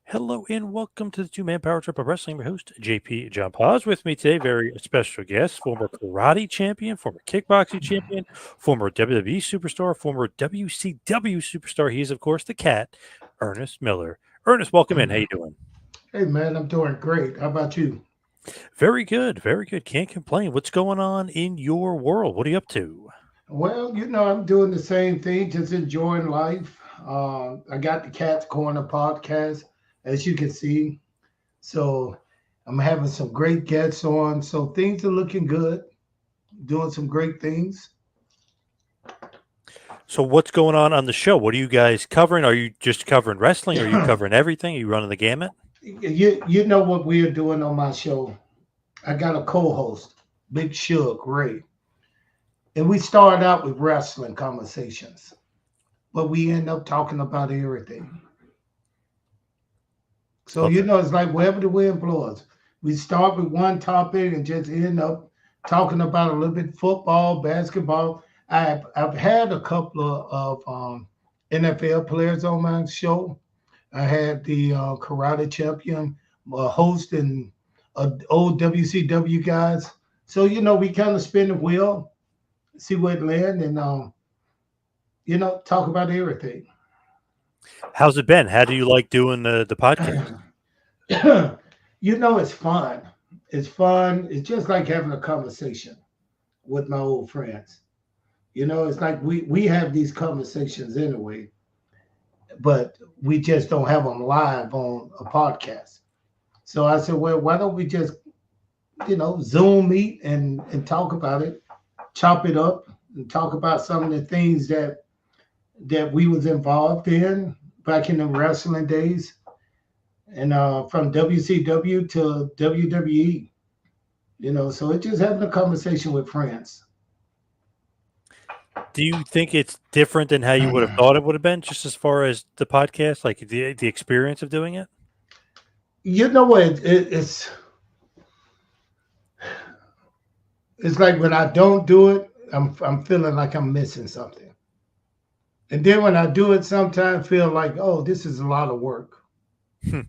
Hello and welcome to the two-man power trip of wrestling. My host, JP John Paz. With me today, very special guest, former karate champion, former kickboxing champion, former WWE superstar, former WCW superstar. He is, of course, the cat, Ernest Miller. Ernest, welcome in. How you doing? Hey man, I'm doing great. How about you? Very good, very good. Can't complain. What's going on in your world? What are you up to? Well, I'm doing the same thing, just enjoying life. I got the Cat's Corner podcast, as you can see. So I'm having some great guests on. So things are looking good, doing some great things. So, what's going on the show? What are you guys covering? Are you just covering wrestling? Are you covering everything? Are you running the gamut? You know what we are doing on my show? I got a co-host, Big Shug Ray. And we started out with wrestling conversations, but we end up talking about everything. So Love that. it's like wherever the wind blows. We start with one topic and just end up talking about a little bit football, basketball. I've had a couple of NFL players on my show. I had the karate champion host and old WCW guys. So we kind of spin the wheel, see where it lands, and talk about everything. How's it been? How do you like doing the podcast? It's fun. It's fun. It's just like having a conversation with my old friends. It's like we have these conversations anyway, but we just don't have them live on a podcast. So I said, well, why don't we just, Zoom meet and talk about it, chop it up, and talk about some of the things that we was involved in back in the wrestling days, and from WCW to WWE. So it's just having a conversation with friends. Do you think it's different than how you would have thought it would have been, just as far as the podcast, like the experience of doing it? You know what? It's like when I don't do it, I'm feeling like I'm missing something. And then when I do it, sometimes feel like, oh, this is a lot of work. Hmm.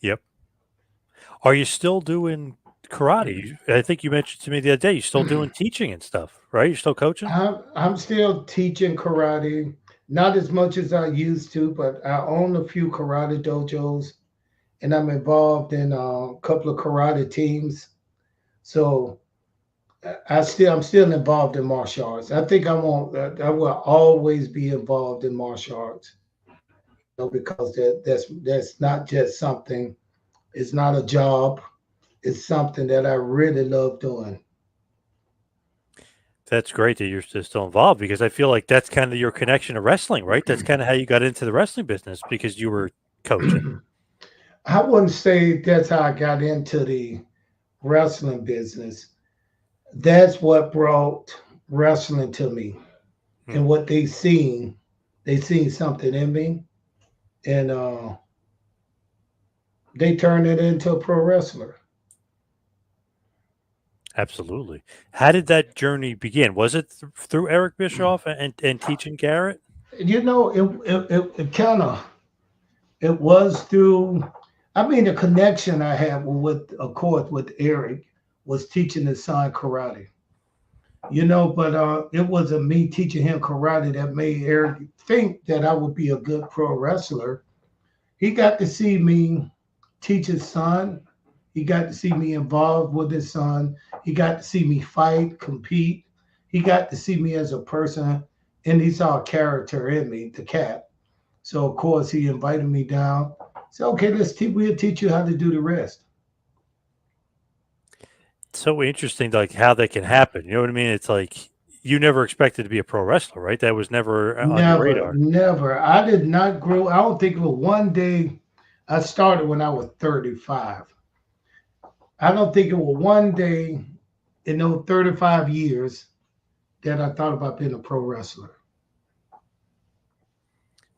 Yep. Are you still doing karate? I think you mentioned to me the other day you're still doing teaching and stuff, right? You're still coaching? I'm still teaching karate, not as much as I used to, but I own a few karate dojos, and I'm involved in a couple of karate teams. So I'm still involved in martial arts. I think I will always be involved in martial arts. Because that's not just something. It's not a job. It's something that I really love doing. That's great that you're still involved because I feel like that's kind of your connection to wrestling, right? That's kind of how you got into the wrestling business because you were coaching. I wouldn't say that's how I got into the wrestling business. That's what brought wrestling to me, Hmm. and what they seen something in me, and they turned it into a pro wrestler. Absolutely. How did that journey begin? Was it through Eric Bischoff and teaching Garrett? It kind of it was through. I mean, the connection I had with, of course, with Eric was teaching his son karate. But it wasn't me teaching him karate that made Eric think that I would be a good pro wrestler. He got to see me teach his son. He got to see me involved with his son. He got to see me fight, compete. He got to see me as a person, and he saw a character in me, the cat. So of course he invited me down. So okay, we'll teach you how to do the rest. It's so interesting, like how that can happen. You know what I mean? It's like you never expected to be a pro wrestler, right? That was never on your Never, radar. never. I did not grow. I don't think it was one day. I started when I was 35. I don't think it was one day in those 35 years that I thought about being a pro wrestler.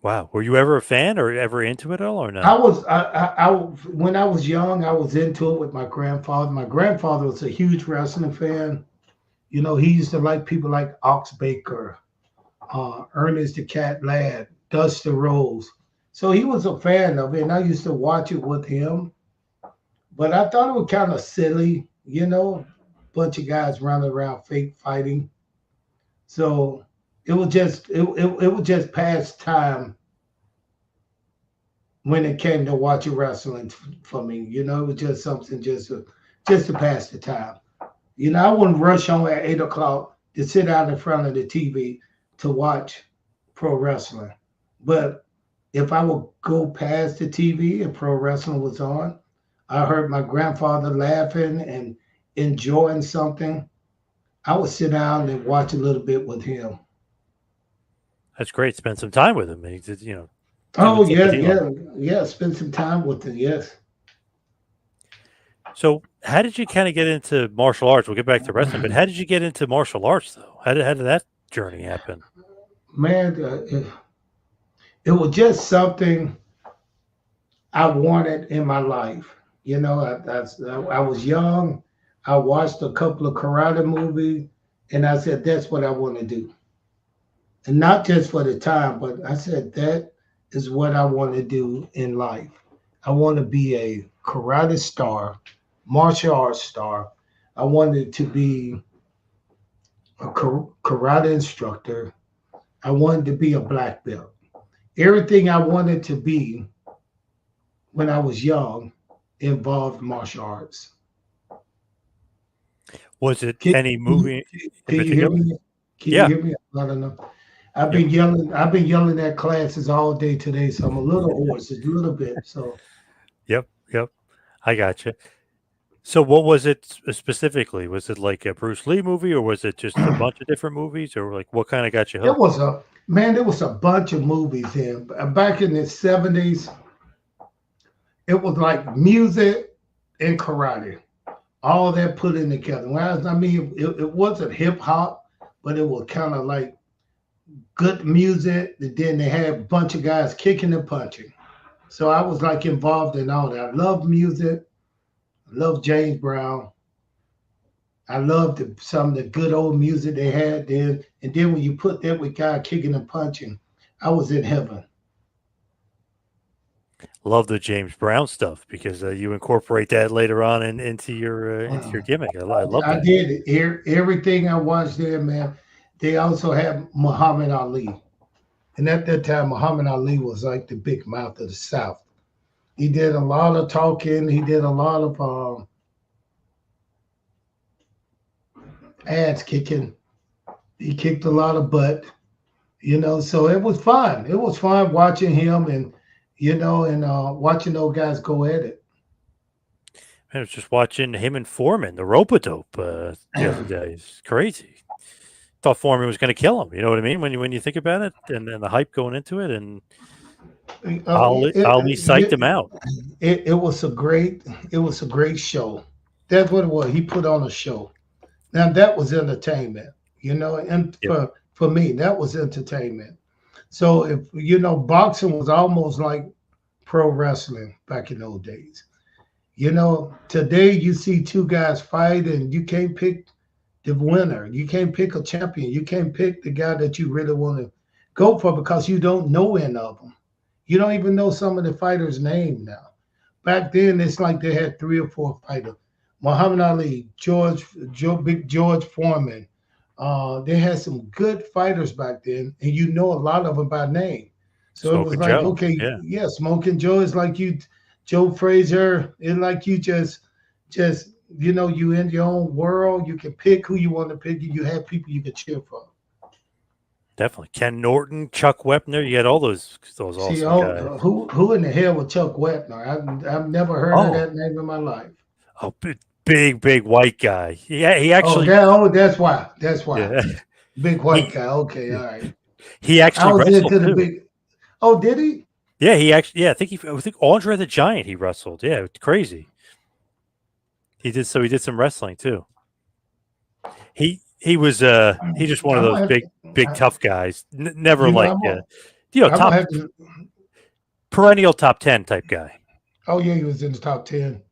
Wow. Were you ever a fan or ever into it at all or I no? was I when I was young, I was into it with my grandfather. My grandfather was a huge wrestling fan. He used to like people like Ox Baker, Ernest the Cat Lad, Dusty Rose. So he was a fan of it, and I used to watch it with him. But I thought it was kind of silly, bunch of guys running around fake fighting. So it was just past time when it came to watching wrestling for me. It was just something just to pass the time. I wouldn't rush on at 8 o'clock to sit out in front of the TV to watch pro wrestling. But if I would go past the TV and pro wrestling was on, I heard my grandfather laughing and enjoying something, I would sit down and watch a little bit with him. That's great. Spend some time with him. Oh yeah, yeah, yeah. Spend some time with him. Yes. So, how did you kind of get into martial arts? We'll get back to wrestling, but how did you get into martial arts, though? How did that journey happen? Man, it was just something I wanted in my life. I was young. I watched a couple of karate movies, and I said, "That's what I want to do." And not just for the time, but I said, "That is what I want to do in life. I want to be a karate star, martial arts star. I wanted to be a karate instructor. I wanted to be a black belt. Everything I wanted to be when I was young involved martial arts." Was it Can, any movie in can you hear particular? me? Can you Yeah. hear me? I don't know. I've Yep. been yelling. I've been yelling at classes all day today, so I'm a little hoarse, a little bit. So Yep. Yep. I got you. So, what was it specifically? Was it like a Bruce Lee movie, or was it just a bunch of different movies, or like what kind of got you it hooked? was a man. There was a bunch of movies in back in the '70s. It was like music and karate, all that put in together. It wasn't hip hop, but it was kind of like good music. And then they had a bunch of guys kicking and punching. So I was like involved in all that. I love music. I love James Brown. I loved some of the good old music they had then. And then when you put that with guy kicking and punching, I was in heaven. Love the James Brown stuff because you incorporate that later on into your gimmick. I love I that. did everything I watched there, man. They also had Muhammad Ali. And at that time, Muhammad Ali was like the big mouth of the South. He did a lot of talking. He did a lot of ass kicking. He kicked a lot of butt. So it was fun. It was fun watching him and watching those guys go at it. I was just watching him and Foreman, the rope-a-dope, the other day. It's crazy. Thought Foreman was going to kill him. You know what I mean? When you think about it, and then the hype going into it, and Ali psyched him out. It was a great show. That's what it was. He put on a show. Now that was entertainment, and Yep. for me, that was entertainment. So if boxing was almost like pro wrestling back in those days. Today you see two guys fight and you can't pick the winner. You can't pick a champion. You can't pick the guy that you really want to go for because you don't know any of them. You don't even know some of the fighters' name now. Back then, it's like they had 3 or 4 fighters. Muhammad Ali, Big George Foreman. They had some good fighters back then, and you know a lot of them by name. So it was Smoking like, Joe. okay, Yeah. yeah, Smoking Joe is like you, Joe Frazier. It's like you just you in your own world. You can pick who you want to pick. You have people you can cheer for. Definitely. Ken Norton, Chuck Wepner. You had all those See, awesome guys. who in the hell was Chuck Wepner? I've never heard of Oh, that name in my life. oh, big white guy. Yeah, he actually. That's why. That's why. Yeah, Big white he guy. Okay, all right. he I actually was wrestled into the too. big. Oh, did he? Yeah, he actually. Yeah, I think Andre the Giant. He wrestled. Yeah, it's crazy. He did. So he did some wrestling too. He was he just one of I'm those gonna have to. big tough guys. Never You know, like I'm gonna top have to. perennial top 10 type guy. Oh yeah, he was in the top 10.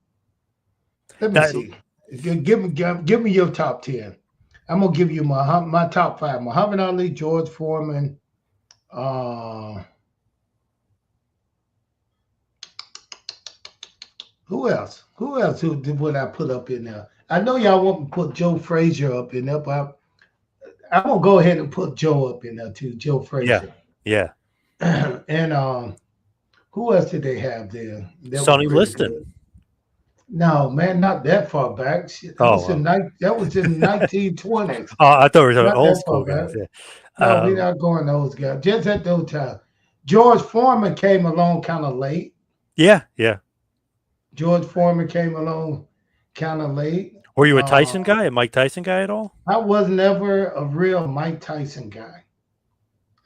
Let me That, see. Give me your top 10. I'm gonna give you my top 5: Muhammad Ali, George Foreman, uh, Who else? Who else? Who did what I put up in there? I know y'all want to put Joe Frazier up in there, but I'm gonna go ahead and put Joe up in there too. Joe Yeah. Frazier. Yeah. And who else did they have there? That was Sonny pretty Liston. good. No, man, not that far back. Shit, that was Oh, in that was in 1920s. I thought we were talking Not old that far school guys. back. Yeah. No, we're not going those guys. Just at those times. George Foreman came along kind of late. Yeah. Yeah. George Foreman came along kind of late. Were you a Tyson guy, a Mike Tyson guy at all? I was never a real Mike Tyson guy.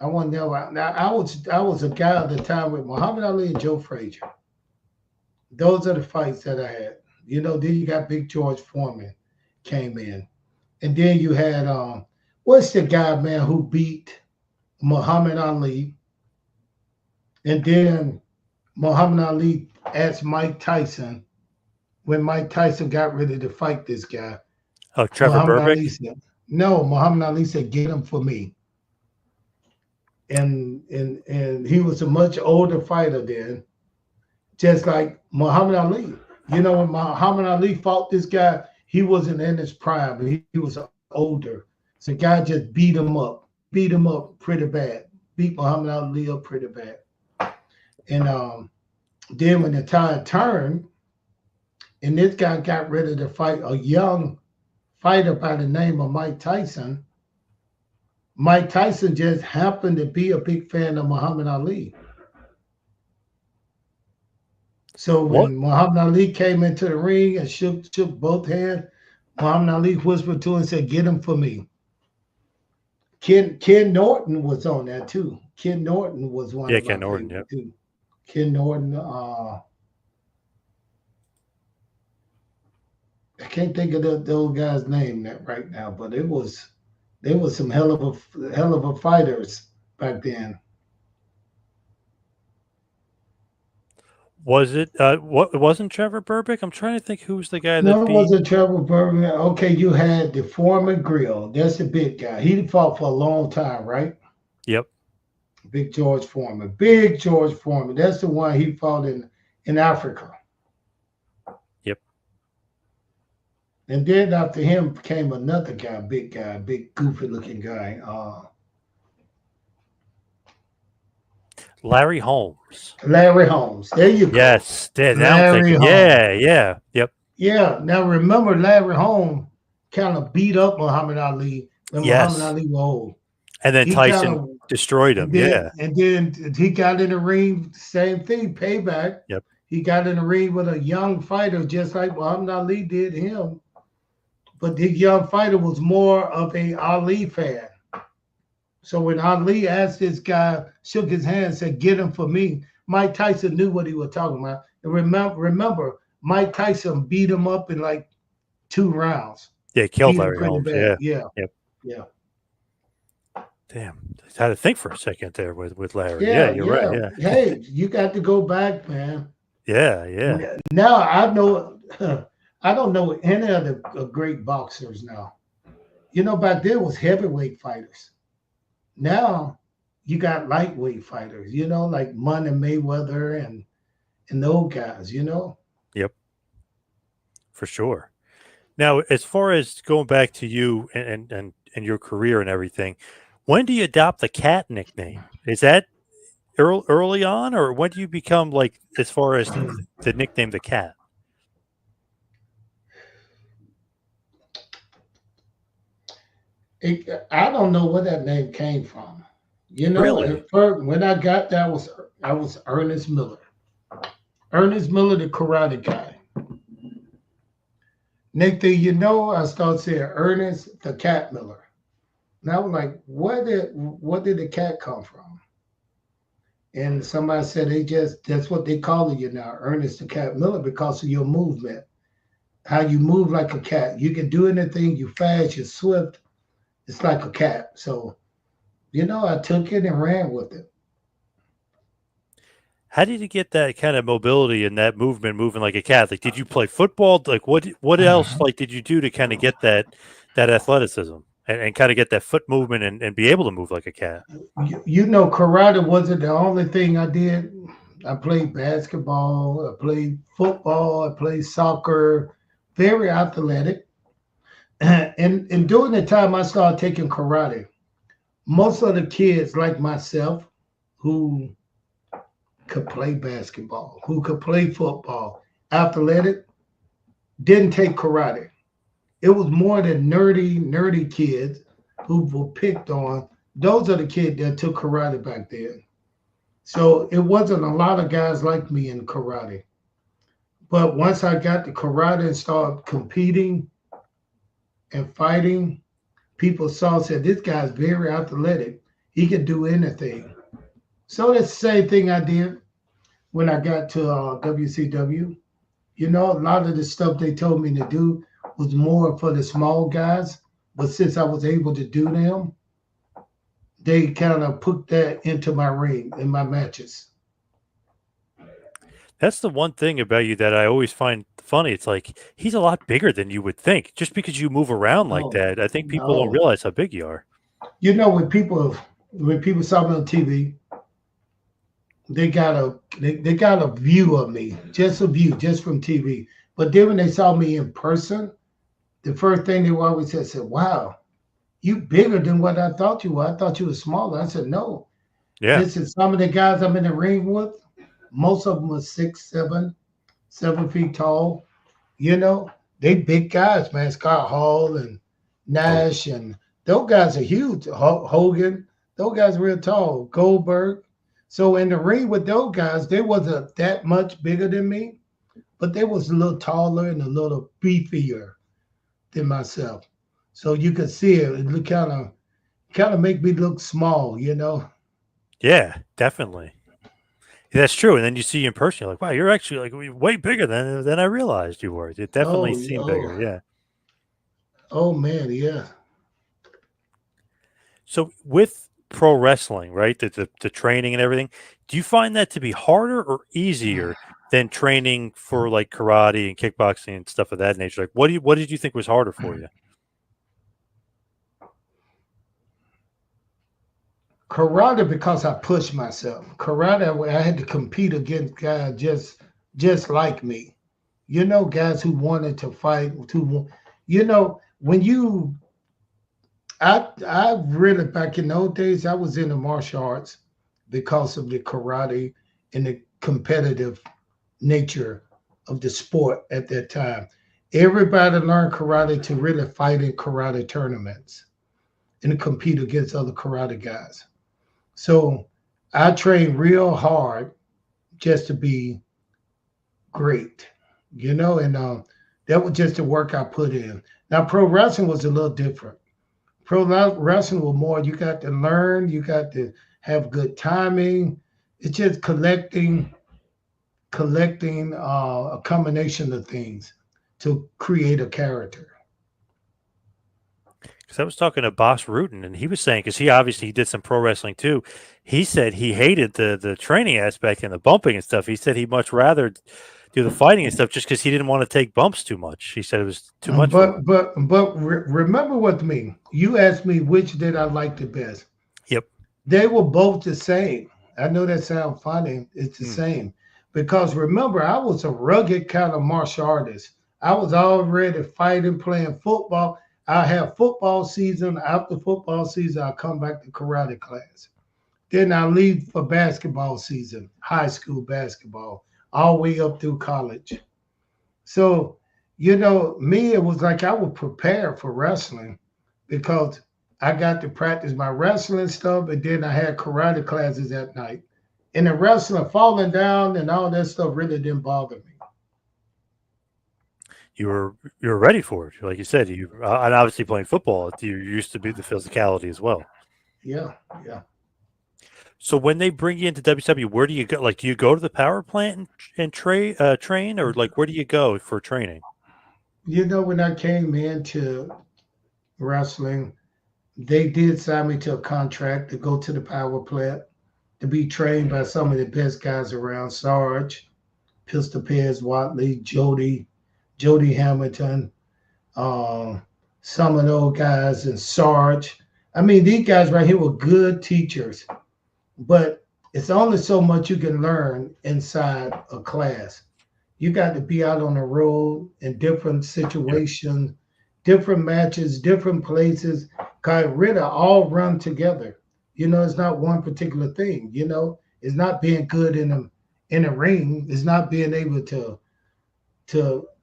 I was never. Now, I was a guy at the time with Muhammad Ali and Joe Frazier. Those are the fights that I had. Then you got Big George Foreman came in, and then you had what's the guy, man, who beat Muhammad Ali, and then Muhammad Ali asked Mike Tyson when Mike Tyson got ready to fight this guy. Oh, Trevor Muhammad Berbick. Ali said, no, Muhammad Ali said, get him for me. And he was a much older fighter then, just like Muhammad Ali. When Muhammad Ali fought this guy, he wasn't in his prime. He was older. So the guy just beat him up pretty bad. Beat Muhammad Ali up pretty bad. And then when the tide turned, and this guy got ready to fight a young fighter by the name of Mike Tyson. Mike Tyson just happened to be a big fan of Muhammad Ali. So when Muhammad Ali came into the ring and shook both hands, Muhammad Ali whispered to him and said, get him for me. Ken Norton was on that too. Ken Norton was one of my Ken Norton, favorites too. Ken Norton, I can't think of the old guy's name right now, but there was some hell of a fighters back then. Was it what wasn't Trevor Berbick? I'm trying to think who's the guy that No, it wasn't Trevor Berbick. Okay, you had the Foreman Grill. That's the big guy. He fought for a long time, right? Yep. Big George Foreman. Big George Foreman. That's the one he fought in Africa. Yep. And then after him came another guy, big goofy looking guy. Larry Holmes. Larry Holmes. There you go. Yes. Larry Holmes. Yeah. Yep. Yeah. Now remember, Larry Holmes kind of beat up Muhammad Ali when Muhammad Ali was old. And then Tyson destroyed him. And then he got in the ring, same thing, payback. Yep. He got in the ring with a young fighter, just like Muhammad Ali did him. But the young fighter was more of a Ali fan. So when Ali asked this guy, shook his hand, said, get him for me, Mike Tyson knew what he was talking about. And remember, Mike Tyson beat him up in like 2 rounds. Yeah, killed Larry Holmes. Bad. Yeah. Damn. I had to think for a second there with Larry. Yeah, you're right. Yeah. Hey, you got to go back, man. Yeah. Now I know I don't know any of the great boxers now. Back then was heavyweight fighters. Now you got lightweight fighters, like Money Mayweather and those guys, Yep. For sure. Now, as far as going back to you and your career and everything, when do you adopt the Cat nickname? Is that early on, or when do you become, like, as far as the nickname the Cat? I don't know where that name came from. Really? At first, when I got that, I was Ernest Miller. Ernest Miller, the karate guy. Next thing I started saying Ernest the Cat Miller. And I was like, where did the cat come from? And somebody said that's what they call you now, Ernest the Cat Miller, because of your movement. How you move like a cat. You can do anything, you fast, you're swift. It's like a cat. So, I took it and ran with it. How did you get that kind of mobility and that moving like a cat? Like, did you play football? Like, what else did you do to kind of get that athleticism and kind of get that foot movement and be able to move like a cat? Karate wasn't the only thing I did. I played basketball. I played football. I played soccer. Very athletic. And during the time I started taking karate, most of the kids like myself who could play basketball, who could play football, athletic, didn't take karate. It was more the nerdy kids who were picked on. Those are the kids that took karate back then. So it wasn't a lot of guys like me in karate. But once I got to karate and started competing and fighting, people said this guy's very athletic. He can do anything. So that's the same thing I did when I got to WCW. You know, a lot of the stuff they told me to do was more for the small guys. But since I was able to do them, they kind of put that into my ring, in my matches. That's the one thing about you that I always find funny. It's like he's a lot bigger than you would think. Just because you move around like Oh, that, I think people don't no. realize how big you are. You know, when people saw me on TV, they got a view of me, just a view, just from TV. But then when they saw me in person, the first thing they always said, "Wow, you bigger than what I thought you were. I thought you were smaller." I said, "No." Yeah. This is some of the guys I'm in the ring with. Most of them were 6'7", 7 feet tall. You know, they big guys, man. Scott Hall and Oh, Nash and those guys are huge. Hogan, those guys are real tall. Goldberg. So in the ring with those guys, they wasn't that much bigger than me, but they was a little taller and a little beefier than myself. So you could see it. It look kind of make me look small, you know. yeah, definitely. That's true. And then you see you in person, you're like, wow, you're actually like way bigger than I realized you were. It definitely Oh, seemed oh, bigger. Yeah. oh man, yeah. So with pro wrestling, right, the training and everything, do you find that to be harder or easier than training for like karate and kickboxing and stuff of that nature? Like, what did you think was harder for you? Karate because I pushed myself. Karate, I had to compete against guys just like me. You know, guys who wanted to fight. You know, when you, I really back in those days, I was in the martial arts because of the karate and the competitive nature of the sport at that time. Everybody learned karate to really fight in karate tournaments and compete against other karate guys. So I trained real hard just to be great, you know, and that was just the work I put in. Now, pro wrestling was a little different. Wrestling was more, you got to learn, you got to have good timing. It's just collecting a combination of things to create a character. Because I was talking to Boss Rutan, and he was saying, because he did some pro wrestling too. He said he hated the training aspect and the bumping and stuff. He said he'd much rather do the fighting and stuff just because he didn't want to take bumps too much. He said it was too much for him. But remember with me, you asked me which did I like the best. Yep. They were both the same. I know that sounds funny. It's the Mm. same. Because remember, I was a rugged kind of martial artist. I was already fighting, playing football. I have football season. After football season, I come back to karate class. Then I leave for basketball season, high school basketball, all the way up through college. So, you know, me, it was like I was prepared for wrestling because I got to practice my wrestling stuff, and then I had karate classes at night. And the wrestling, falling down and all that stuff really didn't bother me. You were ready for it, like you said. You and obviously playing football, you used to be the physicality as well. Yeah, yeah. So when they bring you into WCW, where do you go? Like, do you go to the power plant and train, or like where do you go for training? You know, when I came into wrestling, they did sign me to a contract to go to the power plant to be trained by some of the best guys around. Sarge, Pistol Pez, Watley, Jody Hamilton, uh, some of those guys, and Sarge. I mean, these guys right here were good teachers, but It's only so much you can learn inside a class. You got to be out on the road in different Yep. situations, different matches, different places. Cause really all run together. You know, it's not one particular thing. You know, it's not being good in a ring. It's not being able to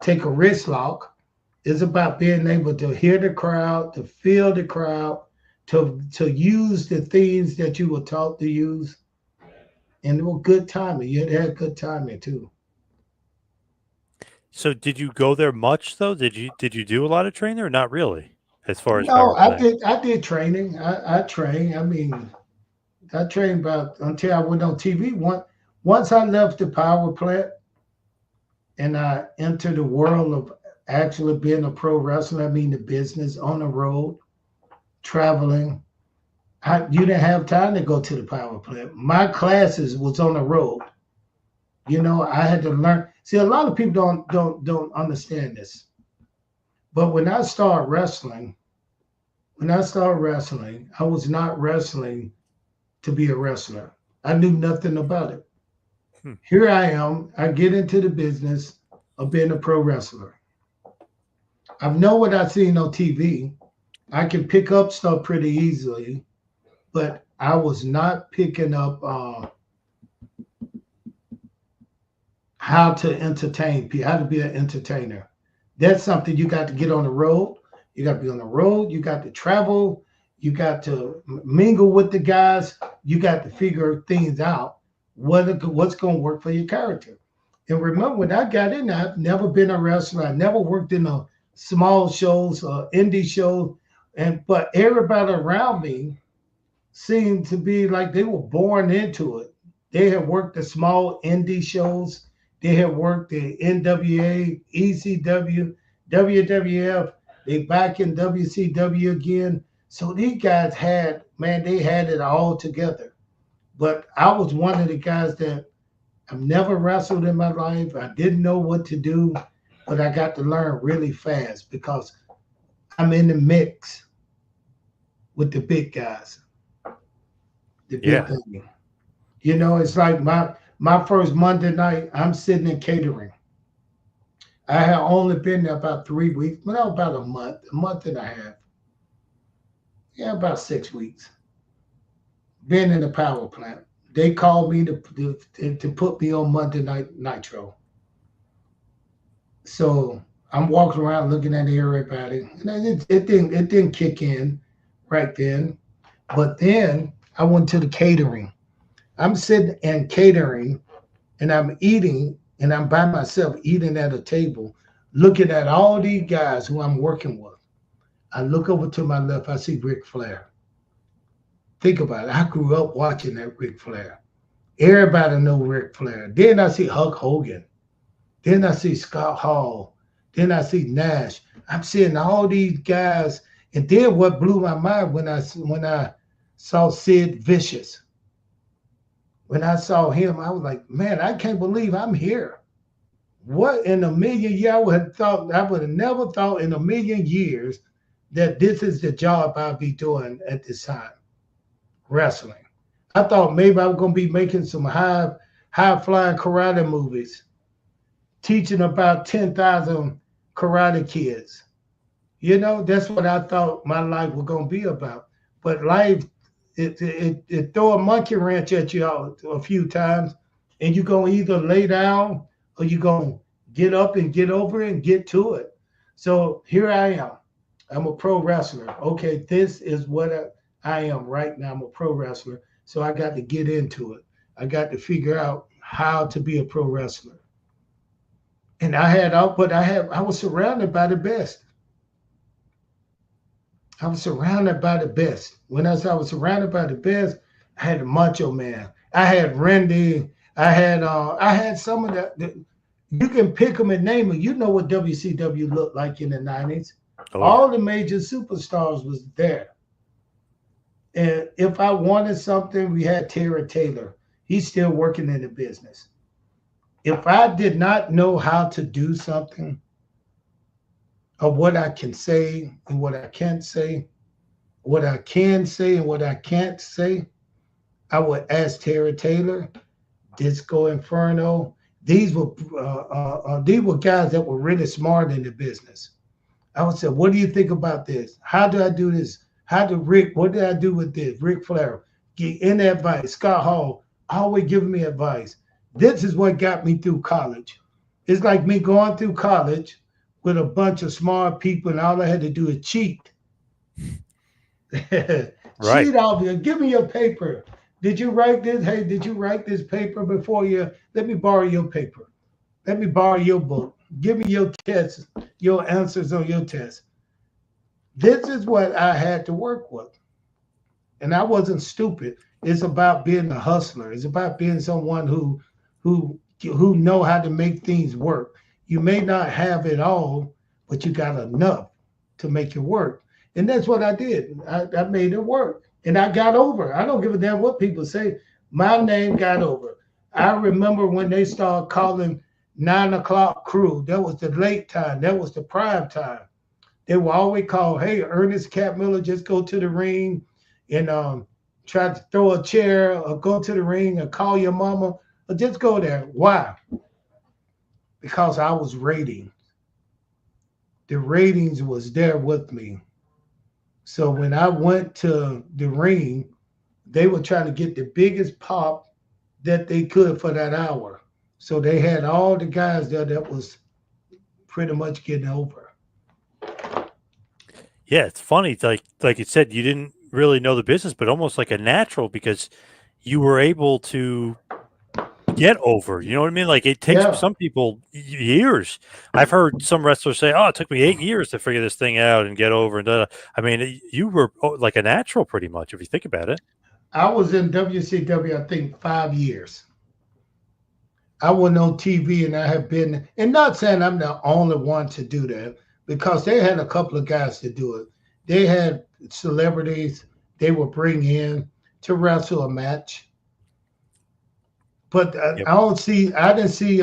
take a wrist lock. It's about being able to hear the crowd, to feel the crowd, to use the things that you were taught to use. And it was good timing. You had good timing too. So did you go there much though? Did you do a lot of training or not really? As far as No, power plant? I did training. I trained. I mean, I trained about until I went on TV. Once I left the power plant and I entered the world of actually being a pro wrestler, I mean the business on the road, traveling. You didn't have time to go to the power plant. My classes was on the road. You know, I had to learn. See, a lot of people don't understand this. But when I started wrestling, I was not wrestling to be a wrestler. I knew nothing about it. Hmm. Here I am. I get into the business of being a pro wrestler. I know what I've seen on TV. I can pick up stuff pretty easily, but I was not picking up how to entertain people, how to be an entertainer. That's something you got to get on the road. You got to be on the road. You got to travel. You got to mingle with the guys. You got to figure things out. What's going to work for your character? And remember, when I got in, I've never been a wrestler. I never worked in a small shows, indie shows, but everybody around me seemed to be like they were born into it. They had worked the small indie shows. They had worked the NWA, ECW, WWF. They back in WCW again. So these guys had, man, they had it all together. But I was one of the guys that I've never wrestled in my life. I didn't know what to do, but I got to learn really fast because I'm in the mix with the big guys, the big Yeah. thing. You know, it's like my first Monday night, I'm sitting in catering. I had only been there about 3 weeks, well, about a month and a half. Yeah, about 6 weeks. Been in the power plant. They called me to put me on Monday Night Nitro. So I'm walking around looking at everybody. And it didn't kick in right then. But then I went to the catering. I'm sitting and catering and I'm eating and I'm by myself eating at a table, looking at all these guys who I'm working with. I look over to my left, I see Ric Flair. Think about it. I grew up watching that Ric Flair. Everybody know Ric Flair. Then I see Hulk Hogan. Then I see Scott Hall. Then I see Nash. I'm seeing all these guys. And then what blew my mind when I saw Sid Vicious. When I saw him, I was like, man, I can't believe I'm here. What in a million years I would have never thought in a million years that this is the job I'd be doing at this time, wrestling. I thought maybe I was gonna be making some high flying karate movies, teaching about 10,000 karate kids. You know, that's what I thought my life was gonna be about. But life, it throw a monkey wrench at you a few times, and you're gonna either lay down or you're gonna get up and get over it and get to it. So here I am. I'm a pro wrestler. Okay, this is what I am right now. I'm a pro wrestler. So I got to get into it. I got to figure out how to be a pro wrestler. And I was surrounded by the best. I was surrounded by the best. When I was surrounded by the best, I had the Macho Man. I had Randy. I had some of you can pick them and name them. You know what WCW looked like in the 90s. Oh yeah. All the major superstars was there. And if I wanted something, we had Terry Taylor. He's still working in the business. If I did not know how to do something, of what I can say and what I can't say, what I can say and what I can't say, I would ask Terry Taylor, Disco Inferno. These were guys that were really smart in the business. I would say, what do you think about this? How do I do this? What did I do with this? Ric Flair, get in advice. Scott Hall, always giving me advice. This is what got me through college. It's like me going through college with a bunch of smart people, and all I had to do is cheat. Right. Cheat off here. Give me your paper. Did you write this? Hey, did you write this paper before you? Let me borrow your paper. Let me borrow your book. Give me your tests, your answers on your test. This is what I had to work with. And I wasn't stupid. It's about being a hustler. It's about being someone who know how to make things work. You may not have it all, but you got enough to make it work. And that's what I did. I made it work. And I got over. I don't give a damn what people say. My name got over. I remember when they started calling 9 o'clock crew. That was the late time. That was the prime time. They will always call, hey, Ernest Cat Miller, just go to the ring and try to throw a chair or go to the ring or call your mama or just go there. Why? Because I was rating. The ratings was there with me. So when I went to the ring, they were trying to get the biggest pop that they could for that hour. So they had all the guys there that was pretty much getting over. Yeah, it's funny. It's like you said, you didn't really know the business, but almost like a natural because you were able to get over. You know what I mean? Like it takes Yeah. some people years. I've heard some wrestlers say, "Oh, it took me 8 years to figure this thing out and get over." And I mean, you were like a natural, pretty much, if you think about it. I was in WCW, I think, 5 years. I wasn't on TV, and I have been, and not saying I'm the only one to do that, because they had a couple of guys to do it. They had celebrities they would bring in to wrestle a match. But Yep. I didn't see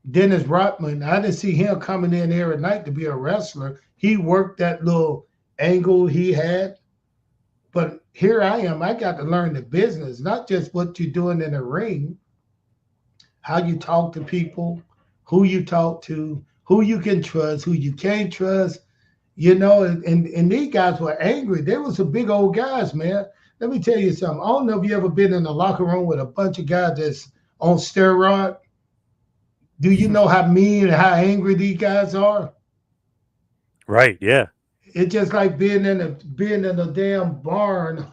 Dennis Rodman. I didn't see him coming in every night to be a wrestler. He worked that little angle he had. But here I am. I got to learn the business, not just what you're doing in the ring, how you talk to people, who you talk to, who you can trust, who you can't trust. And these guys were angry. They were some big old guys, man. Let me tell you something. I don't know if you ever been in a locker room with a bunch of guys that's on steroid. Do you know how mean and how angry these guys are? Right. Yeah. It's just like being in a damn barn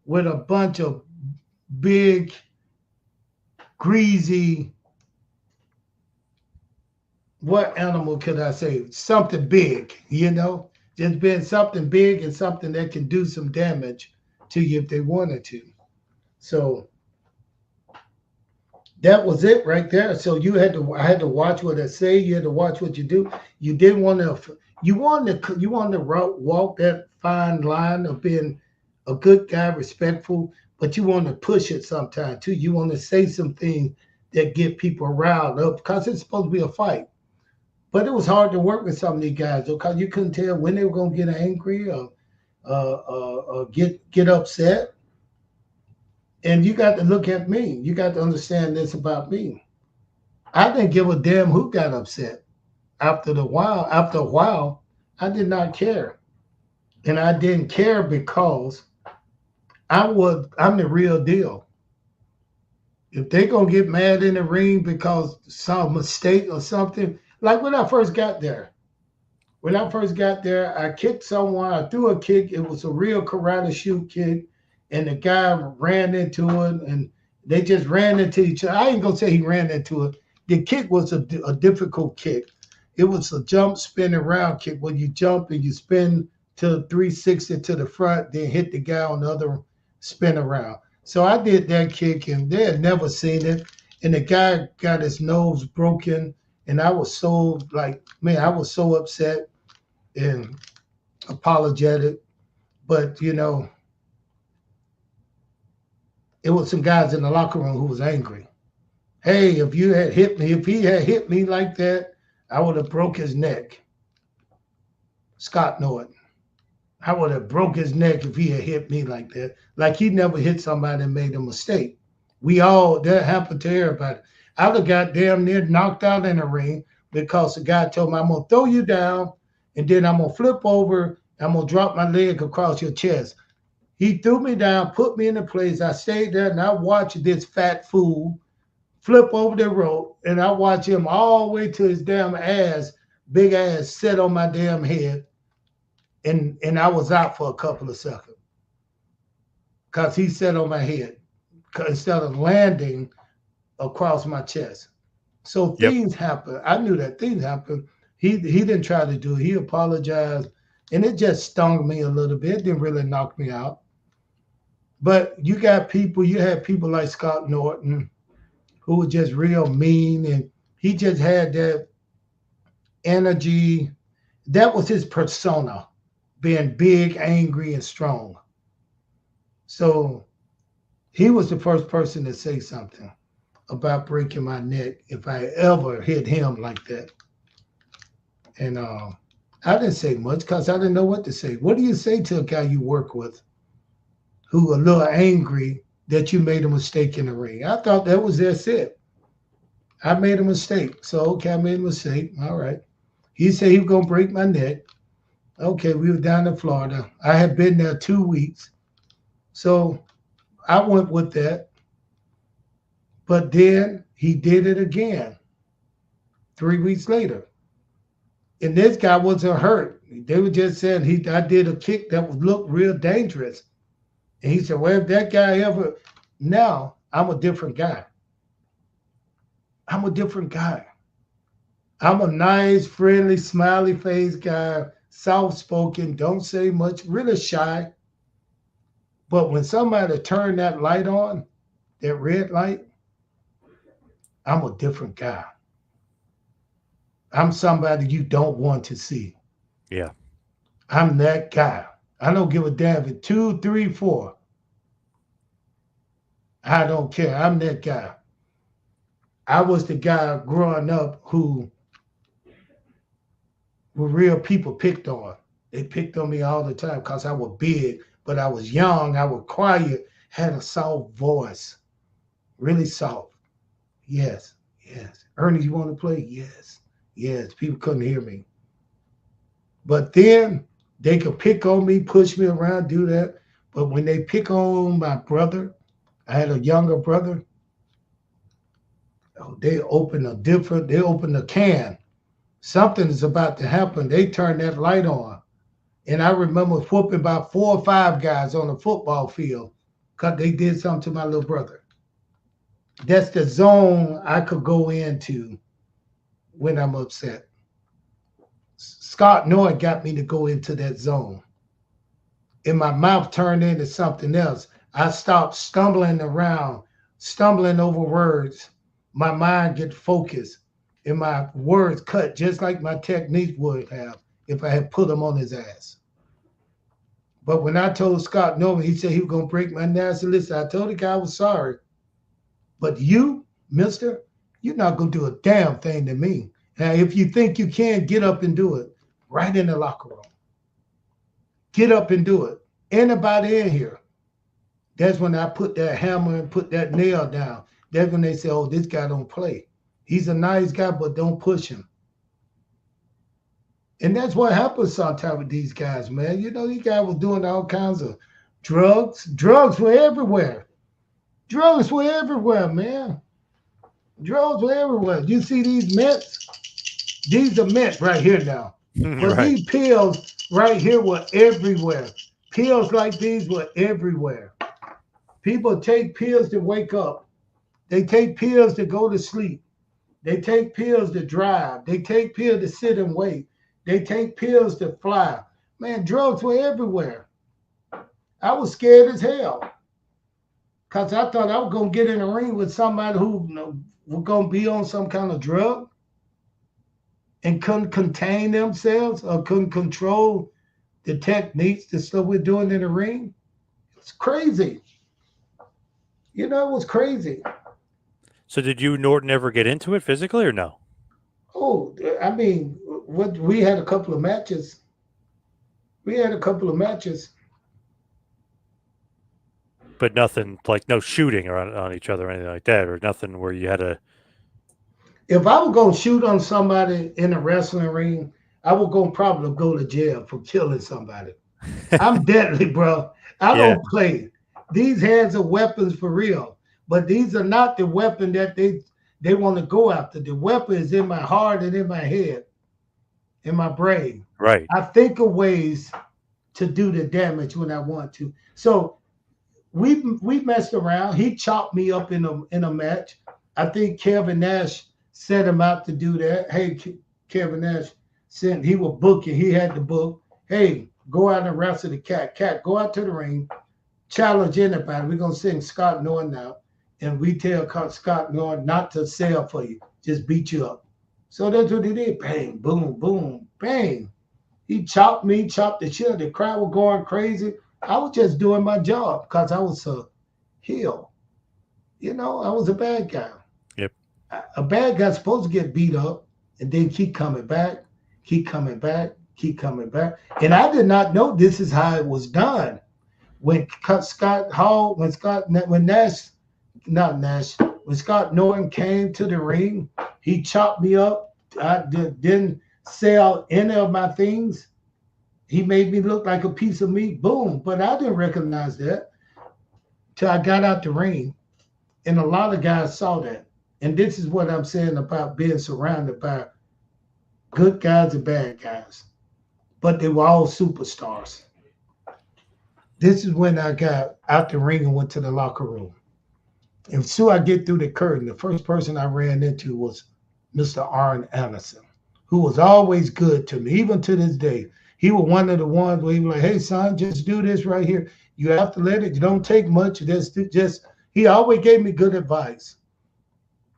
with a bunch of big, greasy, what animal could I say? Something big. Just being something big and something that can do some damage to you if they wanted to. So that was it right there. So I had to watch what I say. You had to watch what you do. You didn't want to, you wanted to walk that fine line of being a good guy, respectful, but you want to push it sometimes too. You want to say some things that get people riled up because it's supposed to be a fight. But it was hard to work with some of these guys because you couldn't tell when they were going to get angry or get upset. And you got to look at me. You got to understand this about me. I didn't give a damn who got upset. After a while, I did not care. And I didn't care because I'm the real deal. If they gonna get mad in the ring because some mistake or something, like when I first got there. When I first got there, I kicked someone, I threw a kick. It was a real karate shoot kick, and the guy ran into it, and they just ran into each other. I ain't gonna say he ran into it. The kick was a difficult kick. It was a jump, spin, around kick where you jump and you spin to 360 to the front, then hit the guy on the other spin around. So I did that kick, and they had never seen it. And the guy got his nose broken, and I was so I was so upset and apologetic. But it was some guys in the locker room who was angry. Hey, if he had hit me like that, I would have broke his neck. Scott Norton. I would have broke his neck if he had hit me like that. Like he never hit somebody and made a mistake. That happened to everybody. I would have got damn near knocked out in the ring because the guy told me, I'm going to throw you down and then I'm going to flip over. I'm going to drop my leg across your chest. He threw me down, put me in a place. I stayed there and I watched this fat fool flip over the rope, and I watched him all the way to his damn ass, big ass, sit on my damn head, and I was out for a couple of seconds because he sat on my head instead of landing across my chest. So Yep. things happen. I knew that things happen. He didn't try to do it. He apologized, and it just stung me a little bit. It didn't really knock me out. But you had people like Scott Norton who was just real mean, and he just had that energy. That was his persona, being big, angry, and strong. So he was the first person to say something about breaking my neck if I ever hit him like that. And I didn't say much because I didn't know what to say. What do you say to a guy you work with who a little angry that you made a mistake in the ring? I thought that's it. I made a mistake. So, okay, I made a mistake. All right. He said he was going to break my neck. Okay, we were down in Florida. I had been there 2 weeks. So I went with that. But then he did it again 3 weeks later. And this guy wasn't hurt. They were just saying I did a kick that would look real dangerous. And he said, well, if that guy ever, now I'm a different guy. I'm a different guy. I'm a nice, friendly, smiley face guy, soft-spoken, don't say much, really shy. But when somebody turned that light on, that red light, I'm a different guy. I'm somebody you don't want to see. Yeah. I'm that guy. I don't give a damn if 2, 3, 4. I don't care. I'm that guy. I was the guy growing up who real people picked on. They picked on me all the time because I was big, but I was young. I was quiet, had a soft voice, really soft. Yes, yes. Ernie, you want to play? Yes, yes. People couldn't hear me. But then they could pick on me, push me around, do that. But when they pick on my brother, I had a younger brother, they open a can. Something is about to happen. They turn that light on. And I remember whooping about 4 or 5 guys on the football field because they did something to my little brother. That's the zone I could go into when I'm upset. Scott Norton got me to go into that zone. And my mouth turned into something else. I stopped stumbling around, stumbling over words. My mind get focused and my words cut just like my technique would have if I had put him on his ass. But when I told Scott Norton, he said he was going to break my neck. I said, listen, I told the guy I was sorry. But you, mister, you're not going to do a damn thing to me. Now, if you think you can, get up and do it right in the locker room. Get up and do it. Anybody in here. That's when I put that hammer and put that nail down. That's when they say, oh, this guy don't play. He's a nice guy, but don't push him. And that's what happens sometimes with these guys, man. You know, these guys were doing all kinds of drugs. Drugs were everywhere. Drugs were everywhere, man. Drugs were everywhere. You see these mints? These are mint right here now. But Right. these pills right here were everywhere. Pills like these were everywhere. People take pills to wake up. They take pills to go to sleep. They take pills to drive. They take pills to sit and wait. They take pills to fly. Man, drugs were everywhere. I was scared as hell because I thought I was going to get in a ring with somebody who was going to be on some kind of drug and couldn't contain themselves or couldn't control the techniques, the stuff we're doing in the ring. It's crazy. You know, it was crazy. So did you and Norton ever get into it physically or no? Oh, I mean, we had a couple of matches. We had a couple of matches. But nothing like no shooting or on each other or anything like that, or nothing where you had to. If I was gonna shoot on somebody in a wrestling ring, I would probably go to jail for killing somebody. I'm deadly, bro. I Yeah, don't play. These hands are weapons for real, but these are not the weapon that they want to go after. The weapon is in my heart and in my head, in my brain. right. I think of ways to do the damage when I want to. So we messed around. He chopped me up in a match. I think Kevin Nash set him out to do that. Hey, Kevin Nash sent he was booking. He had the book. Hey, go out and wrestle the cat. Cat, go out to the ring, challenge anybody. We're gonna sing Scott Norton out, and we tell Scott Norton not to sell for you, just beat you up. So that's what he did. Bang, boom, boom, bang. He chopped me, chopped the shit. The crowd was going crazy. I was just doing my job because I was a heel. You know, I was a bad guy. Yep. A bad guy's supposed to get beat up and then keep coming back, keep coming back, keep coming back. And I did not know this is how it was done. When Scott Hall, when Nash, not Nash, when Scott Norton came to the ring, he chopped me up. I didn't sell any of my things. He made me look like a piece of meat. Boom. But I didn't recognize that till I got out the ring. And a lot of guys saw that. And this is what I'm saying about being surrounded by good guys and bad guys. But they were all superstars. This is when I got out the ring and went to the locker room. And so I get through the curtain, the first person I ran into was Mr. Arn Anderson, who was always good to me, even to this day. He was one of the ones where he was like, hey, son, just do this right here. You have to let it. You don't take much. Just he always gave me good advice.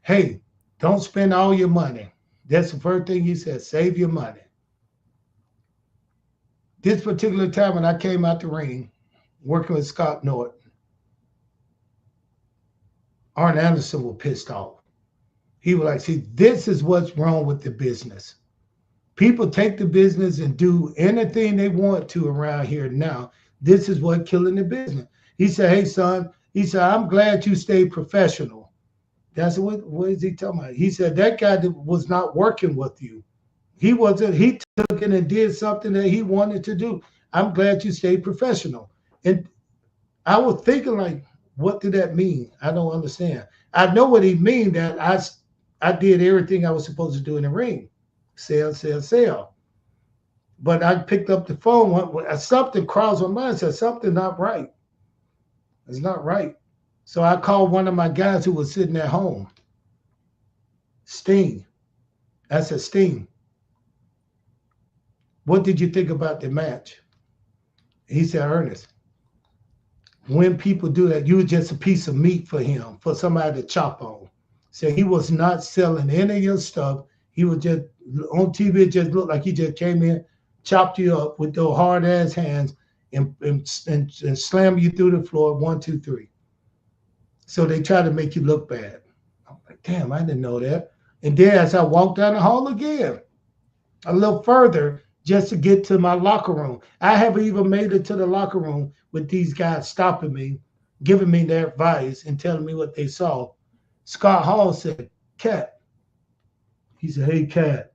Hey, don't spend all your money. That's the first thing he said. Save your money. This particular time when I came out the ring, working with Scott Norton, Arn Anderson was pissed off. He was like, see, this is what's wrong with the business. People take the business and do anything they want to around here now. This is what killing the business. He said, hey, son, he said, I'm glad you stayed professional. That's what is he talking about? He said, that guy that was not working with you. He took it and did something that he wanted to do. I'm glad you stayed professional. And I was thinking like, what did that mean? I don't understand. I know what he mean that I did everything I was supposed to do in the ring. Sell. But I picked up the phone. Something crossed my mind. Said something not right. It's not right. So I called one of my guys who was sitting at home. Sting. I said, Sting, what did you think about the match? He said, Ernest, when people do that, you were just a piece of meat for him, for somebody to chop on. So he was not selling any of your stuff. He was just on TV. It just looked like he just came in, chopped you up with those hard ass hands, and slammed you through the floor. 1, 2, 3. So they try to make you look bad. I'm like, damn, I didn't know that. And then as I walked down the hall again, a little further, just to get to my locker room. I haven't even made it to the locker room with these guys stopping me, giving me their advice and telling me what they saw. Scott Hall said, Cat. He said, hey, Cat,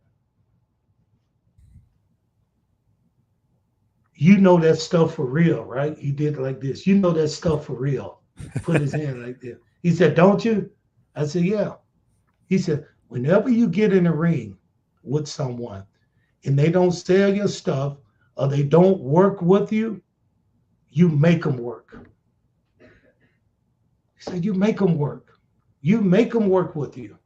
you know that stuff for real, right? He did like this. You know that stuff for real. Put his hand like this. He said, don't you? I said, yeah. He said, whenever you get in a ring with someone and they don't sell your stuff or they don't work with you, you make them work. He said, you make them work. You make them work with you.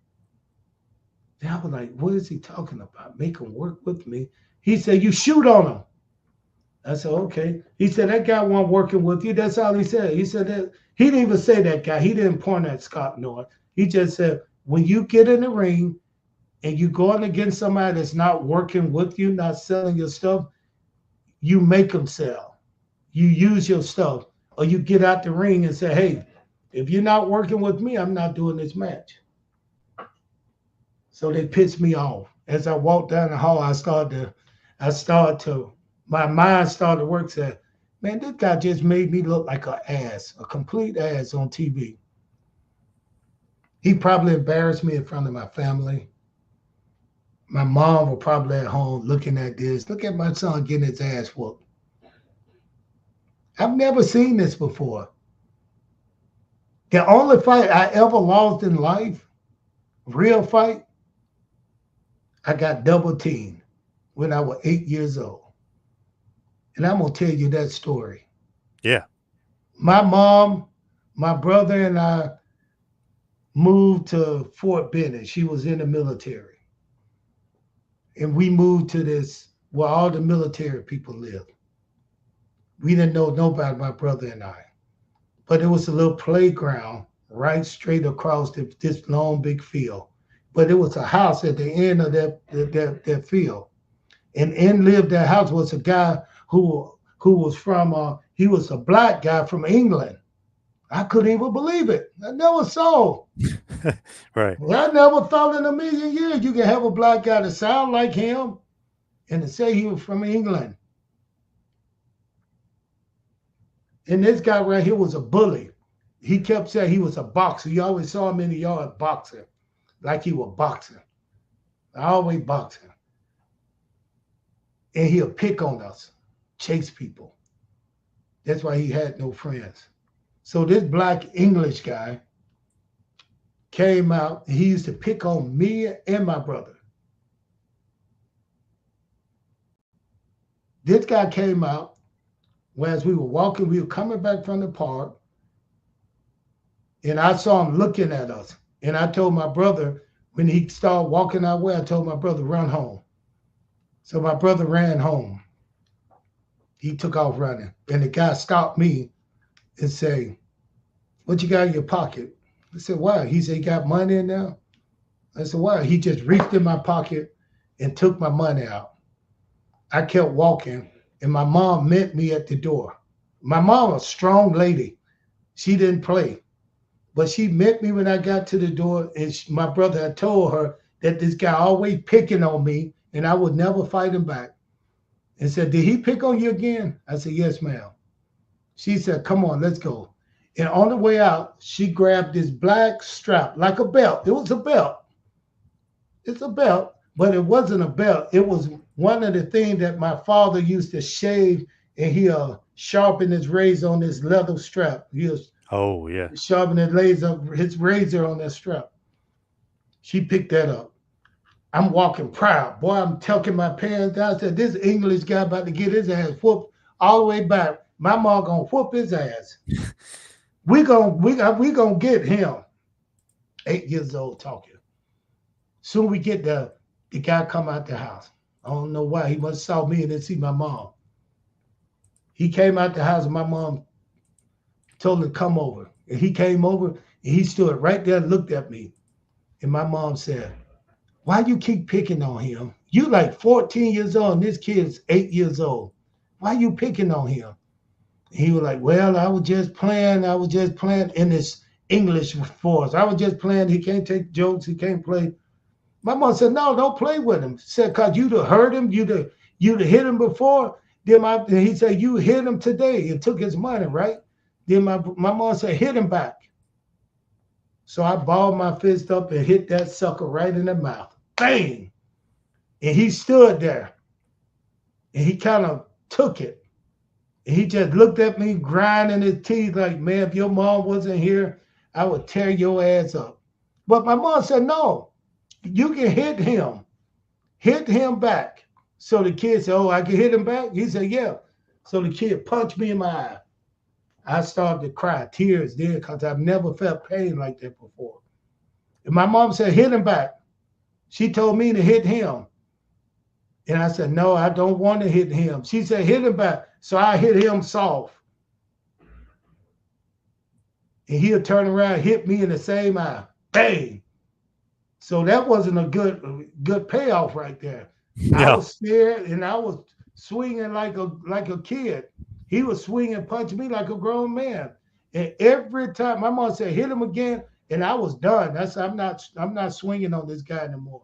And I was like, what is he talking about? Make them work with me. He said, you shoot on them. I said, okay. He said, that guy wasn't working with you. That's all he said. He said that he didn't even say that guy. He didn't point at Scott Norton. He just said, when you get in the ring and you're going against somebody that's not working with you, not selling your stuff, you make them sell. You use your stuff. Or you get out the ring and say, hey, if you're not working with me, I'm not doing this match. So they pissed me off. As I walked down the hall, I started to my mind started to work. Said, man, this guy just made me look like an ass, a complete ass on TV. He probably embarrassed me in front of my family. My mom was probably at home looking at this. Look at my son getting his ass whooped. I've never seen this before. The only fight I ever lost in life, real fight, I got double teamed when I was 8 years old. And I'm going to tell you that story. Yeah. My mom, my brother, and I moved to Fort Benning. She was in the military. And we moved to this where all the military people lived. We didn't know nobody, my brother and I. But it was a little playground right straight across this long, big field. But it was a house at the end of that field. And in lived that house was a guy who was from, he was a black guy from England. I couldn't even believe it. I never saw. Right. I never thought in a million years you could have a black guy that sound like him and to say he was from England. And this guy right here was a bully. He kept saying he was a boxer. You always saw him in the yard boxing, like he was boxing. Always boxing. And he'll pick on us, chase people. That's why he had no friends. So this black English guy came out, and he used to pick on me and my brother. This guy came out, as we were walking, we were coming back from the park, and I saw him looking at us. And I told my brother, when he started walking our way, I told my brother, run home. So my brother ran home. He took off running. And the guy stopped me and said, what you got in your pocket? I said, why? He said, you got money in there? I said, why? He just reached in my pocket and took my money out. I kept walking, and my mom met me at the door. My mom was a strong lady. She didn't play. But she met me when I got to the door, and my brother had told her that this guy always picking on me, and I would never fight him back. And said, did he pick on you again? I said, yes, ma'am. She said, come on, let's go. And on the way out, she grabbed this black strap, like a belt. It was a belt. It's a belt, but it wasn't a belt. It was one of the things that my father used to shave, and he sharpened his razor on this leather strap. He was sharpening his razor on that strap. She picked that up. I'm walking proud. Boy, I'm tucking my pants down. I said, this English guy about to get his ass whooped all the way back. My mom gonna whoop his ass. we gonna get him. 8 years old talking. Soon we get there, the guy come out the house. I don't know why. He must have saw me and didn't see my mom. He came out the house and my mom told him to come over. And he came over and he stood right there and looked at me. And my mom said, why you keep picking on him? You like 14 years old and this kid's 8 years old. Why you picking on him? And he was like, well, I was just playing in this English force. I was just playing. He can't take jokes. He can't play. My mom said, no, don't play with him. She said, because you'd have hurt him. You'd have hit him before. Then he said, you hit him today and took his money, right? Then my mom said, hit him back. So I balled my fist up and hit that sucker right in the mouth. Bang! And he stood there. And he kind of took it. And he just looked at me, grinding his teeth like, man, if your mom wasn't here, I would tear your ass up. But my mom said, no, you can hit him. Hit him back. So the kid said, oh, I can hit him back? He said, yeah. So the kid punched me in my eye. I started to cry, tears there, because I've never felt pain like that before. And my mom said, hit him back. She told me to hit him. And I said, no, I don't want to hit him. She said, hit him back. So I hit him soft. And he'll turn around, hit me in the same eye. Bang. So that wasn't a good payoff right there. No. I was scared and I was swinging like a kid. He was swinging, punching me like a grown man. And every time my mom said, hit him again, and I was done. I'm not swinging on this guy anymore.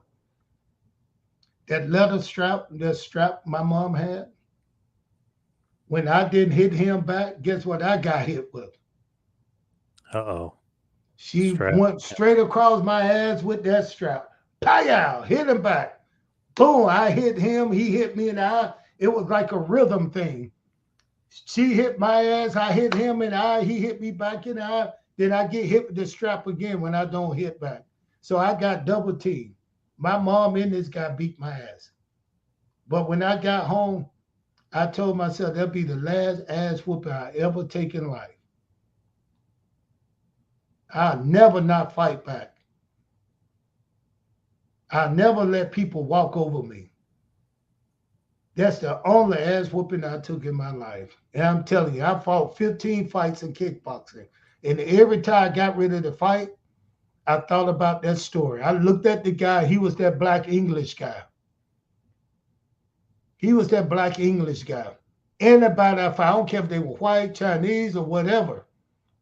That leather strap my mom had, When I didn't hit him back, guess what I got hit with? Uh-oh. She Strap. went straight across my ass with that strap. Pow! Hit him back. Boom! I hit him. He hit me in the eye. It was like a rhythm thing. She hit my ass. I hit him in the eye. He hit me back in the eye. Then I get hit with the strap again when I don't hit back. So I got double teamed. My mom and this guy beat my ass. But when I got home, I told myself that'll be the last ass whooping I ever take in life. I'll never not fight back. I'll never let people walk over me. That's the only ass whooping I took in my life. And I'm telling you, I fought 15 fights in kickboxing. And every time I got ready to fight, I thought about that story. I looked at the guy. He was that black English guy. He was that black English guy. Anybody I fought, I don't care if they were white, Chinese, or whatever.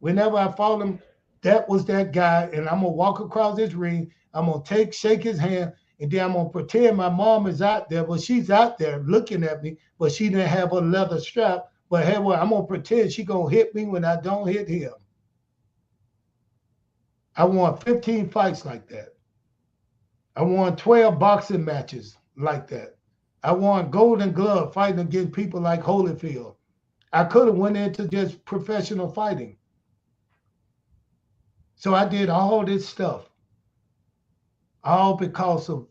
Whenever I fought him, that was that guy. And I'm going to walk across this ring. I'm going to shake his hand. And then I'm going to pretend my mom is out there. But she's out there looking at me. But she didn't have a leather strap. But hey, well, I'm going to pretend she's going to hit me when I don't hit him. I won 15 fights like that. I won 12 boxing matches like that. I won Golden Glove fighting against people like Holyfield. I could have went into just professional fighting. So I did all this stuff, all because of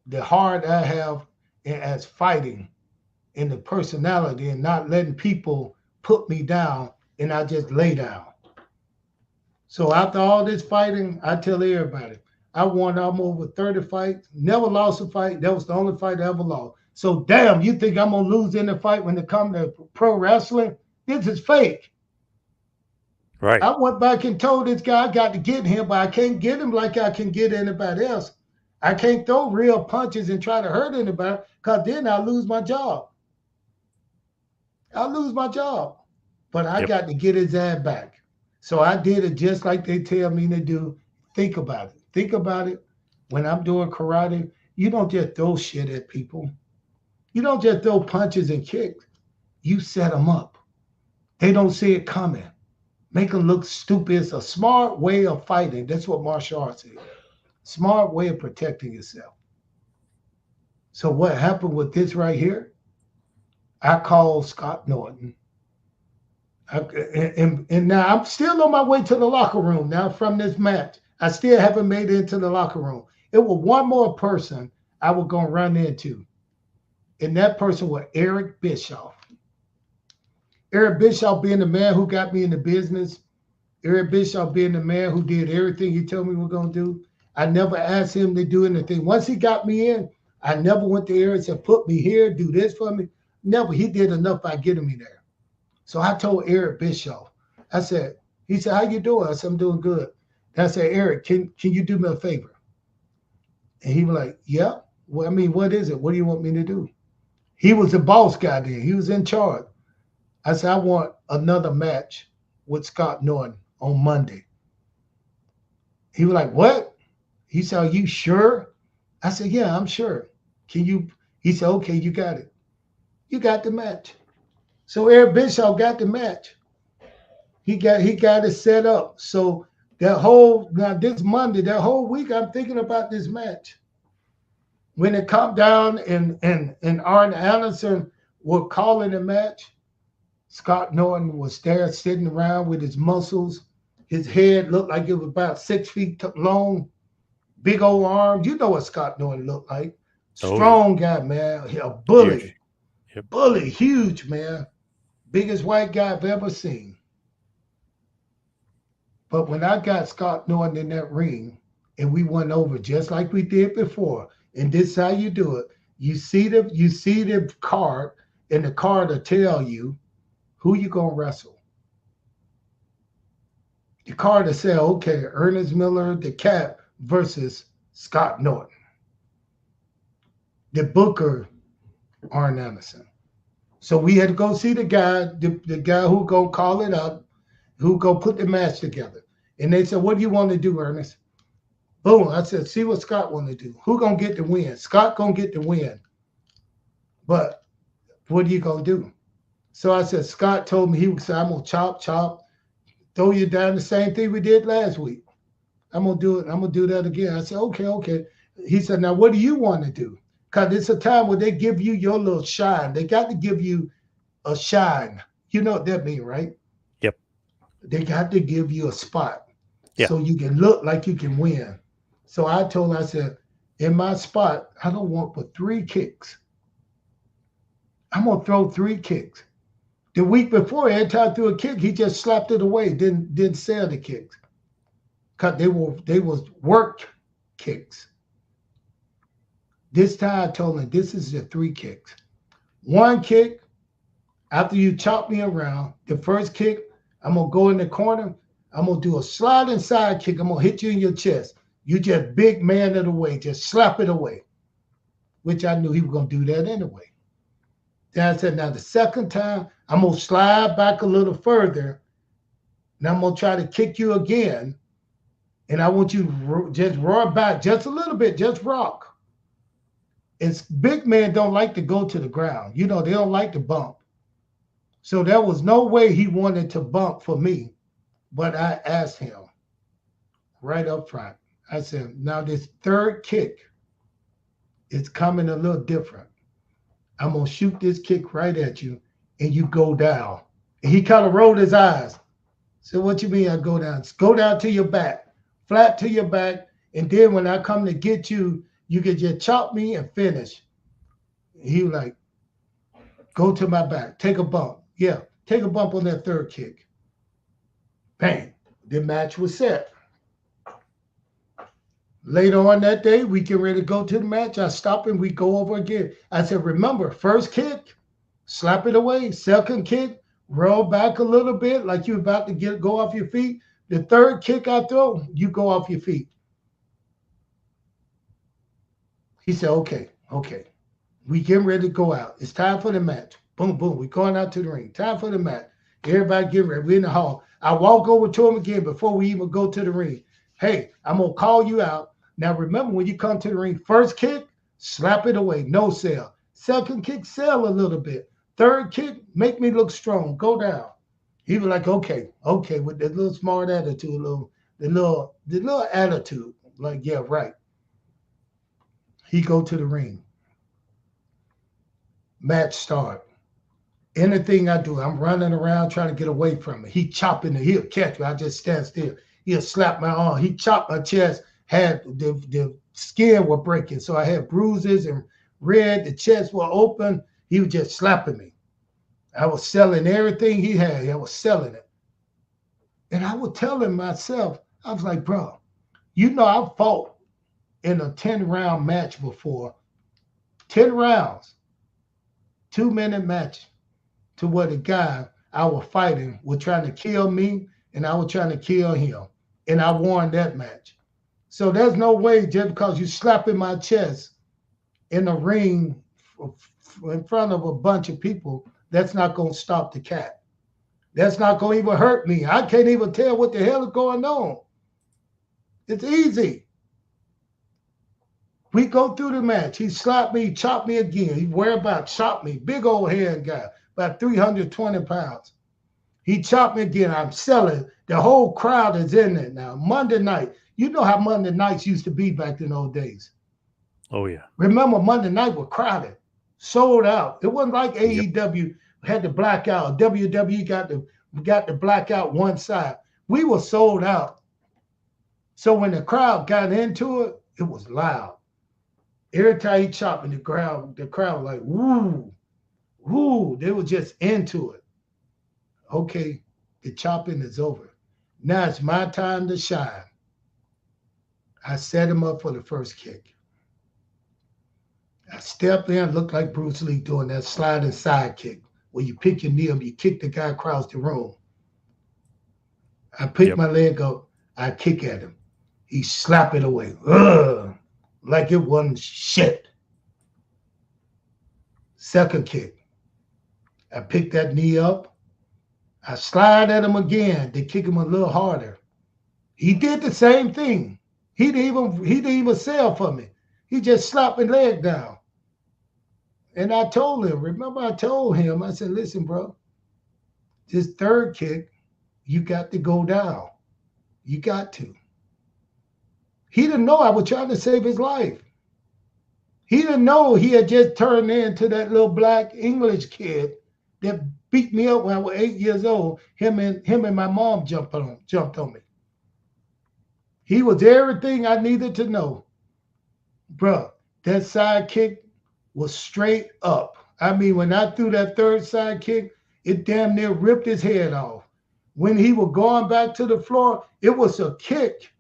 the heart I have as fighting and the personality and not letting people put me down and I just lay down. So after all this fighting, I tell everybody, I won almost over 30 fights, never lost a fight. That was the only fight I ever lost. So damn, you think I'm going to lose in the fight when it comes to pro wrestling? This is fake. Right. I went back and told this guy I got to get him, but I can't get him like I can get anybody else. I can't throw real punches and try to hurt anybody because then I'll lose my job. I'll lose my job. But I got to get his ass back. So I did it just like they tell me to do. Think about it. Think about it. When I'm doing karate, you don't just throw shit at people. You don't just throw punches and kicks. You set them up. They don't see it coming. Make them look stupid. It's a smart way of fighting. That's what martial arts is. Smart way of protecting yourself. So what happened with this right here? I called Scott Norton. And now I'm still on my way to the locker room now from this match. I still haven't made it into the locker room. It was one more person I was going to run into. And that person was Eric Bischoff. Eric Bischoff being the man who got me in the business. Eric Bischoff being the man who did everything he told me we were going to do. I never asked him to do anything. Once he got me in, I never went to Eric and said, put me here, do this for me. Never. He did enough by getting me there. So I told Eric Bischoff, I said, he said, how you doing? I said, I'm doing good. And I said, Eric, can you do me a favor? And he was like, yeah. Well, I mean, what is it? What do you want me to do? He was the boss guy there. He was in charge. I said, I want another match with Scott Norton on Monday. He was like, what? He said, are you sure? I said, yeah, I'm sure. Can you? He said, okay, you got it. You got the match. So Eric Bischoff got the match. He got it set up. So this Monday, that whole week, I'm thinking about this match. When it come down and Arn Anderson were calling the match, Scott Norton was there sitting around with his muscles. His head looked like it was about 6 feet long, big old arms. You know what Scott Norton looked like. Strong guy, man. A bully. Huge. Yep. Bully, huge, man. Biggest white guy I've ever seen. But when I got Scott Norton in that ring and we went over just like we did before, and this is how you do it. You see the card, and the card will tell you who you gonna wrestle. The card will say, okay, Ernest Miller, the Cat versus Scott Norton. The booker, Arn Anderson. So we had to go see the guy who gonna call it up, who gonna put the match together. And they said, what do you want to do, Ernest? Boom. I said, see what Scott want to do. Who gonna get the win? Scott gonna get the win. But what are you gonna do? So I said, Scott told me he would say, I'm gonna chop, throw you down the same thing we did last week. I'm gonna do it. I'm gonna do that again. I said, okay. He said, now what do you want to do? Because it's a time where they give you your little shine. They got to give you a shine. You know what that means, right? Yep. They got to give you a spot Yeah. so you can look like you can win. So I told him, I said, in my spot, I don't want but 3 kicks. I'm gonna throw 3 kicks. The week before, every time I threw a kick, he just slapped it away, didn't sell the kicks. Cause they was worked kicks. This time I told him, this is the 3 kicks. 1 kick, after you chop me around, the first kick, I'm gonna go in the corner, I'm gonna do a sliding side kick, I'm gonna hit you in your chest. You just big man it away, just slap it away. Which I knew he was gonna do that anyway. Then I said, now the second time, I'm gonna slide back a little further, and I'm gonna try to kick you again. And I want you to just roar back just a little bit, just rock. It's big men don't like to go to the ground. You know, they don't like to bump. So there was no way he wanted to bump for me. But I asked him right up front. I said, now this third kick is coming a little different. I'm going to shoot this kick right at you, and you go down. And he kind of rolled his eyes. So what you mean I go down? Go down to your back. Flat to your back, and then when I come to get you, you can just chop me and finish. He was like, go to my back, take a bump. Yeah, take a bump on that third kick. Bang, the match was set. Later on that day, we get ready to go to the match. I stop and we go over again. I said, remember, first kick, slap it away. Second kick, roll back a little bit like you're about to go off your feet. The third kick I throw, you go off your feet. He said, okay. We getting ready to go out. It's time for the match. Boom, boom. We going out to the ring. Time for the match. Everybody getting ready. We're in the hall. I walk over to him again before we even go to the ring. Hey, I'm going to call you out. Now, remember, when you come to the ring, first kick, slap it away. No sell. Second kick, sell a little bit. Third kick, make me look strong. Go down. He was like, okay, with that little smart attitude, the little attitude, like, yeah, right. He go to the ring. Match start. Anything I do, I'm running around trying to get away from it. He chopping it. He'll catch me. I just stand still. He'll slap my arm. He chopped my chest. Had the skin were breaking, so I had bruises and red. The chest were open. He was just slapping me. I was selling everything he had. I was selling it. And I was telling myself, I was like, bro, you know, I fought in a 10-round match before. 10 rounds. 2-minute match to where the guy I was fighting was trying to kill me and I was trying to kill him. And I won that match. So there's no way just because you slapping my chest in a ring in front of a bunch of people, that's not going to stop the cat. That's not going to even hurt me. I can't even tell what the hell is going on. It's easy. We go through the match. He slapped me, chopped me again. He whereabouts chopped me. Big old head guy, about 320 pounds. He chopped me again. I'm selling. The whole crowd is in there now. Monday night. You know how Monday nights used to be back in those days. Oh, yeah. Remember, Monday night was crowded, sold out. It wasn't like AEW had the blackout. WWE got the blackout one side. We were sold out. So when the crowd got into it, it was loud. Every time he chopped in the crowd was like, woo, woo. They were just into it. Okay, the chopping is over. Now it's my time to shine. I set him up for the first kick. I stepped in, looked like Bruce Lee doing that sliding side kick where you pick your knee up, you kick the guy across the room. I pick my leg up, I kick at him. He slap it away. Ugh, like it wasn't shit. Second kick. I pick that knee up. I slide at him again to kick him a little harder. He did the same thing. He didn't even sell for me. He just slapped my leg down. And I told him, remember I told him, I said, listen, bro, This third kick, you got to go down. You got to. He didn't know I was trying to save his life. He didn't know he had just turned into that little black English kid that beat me up when I was 8 years old. Him and my mom jumped on me. He was everything I needed to know. Bruh, that side kick was straight up. I mean, when I threw that third side kick, it damn near ripped his head off. When he was going back to the floor, it was a kick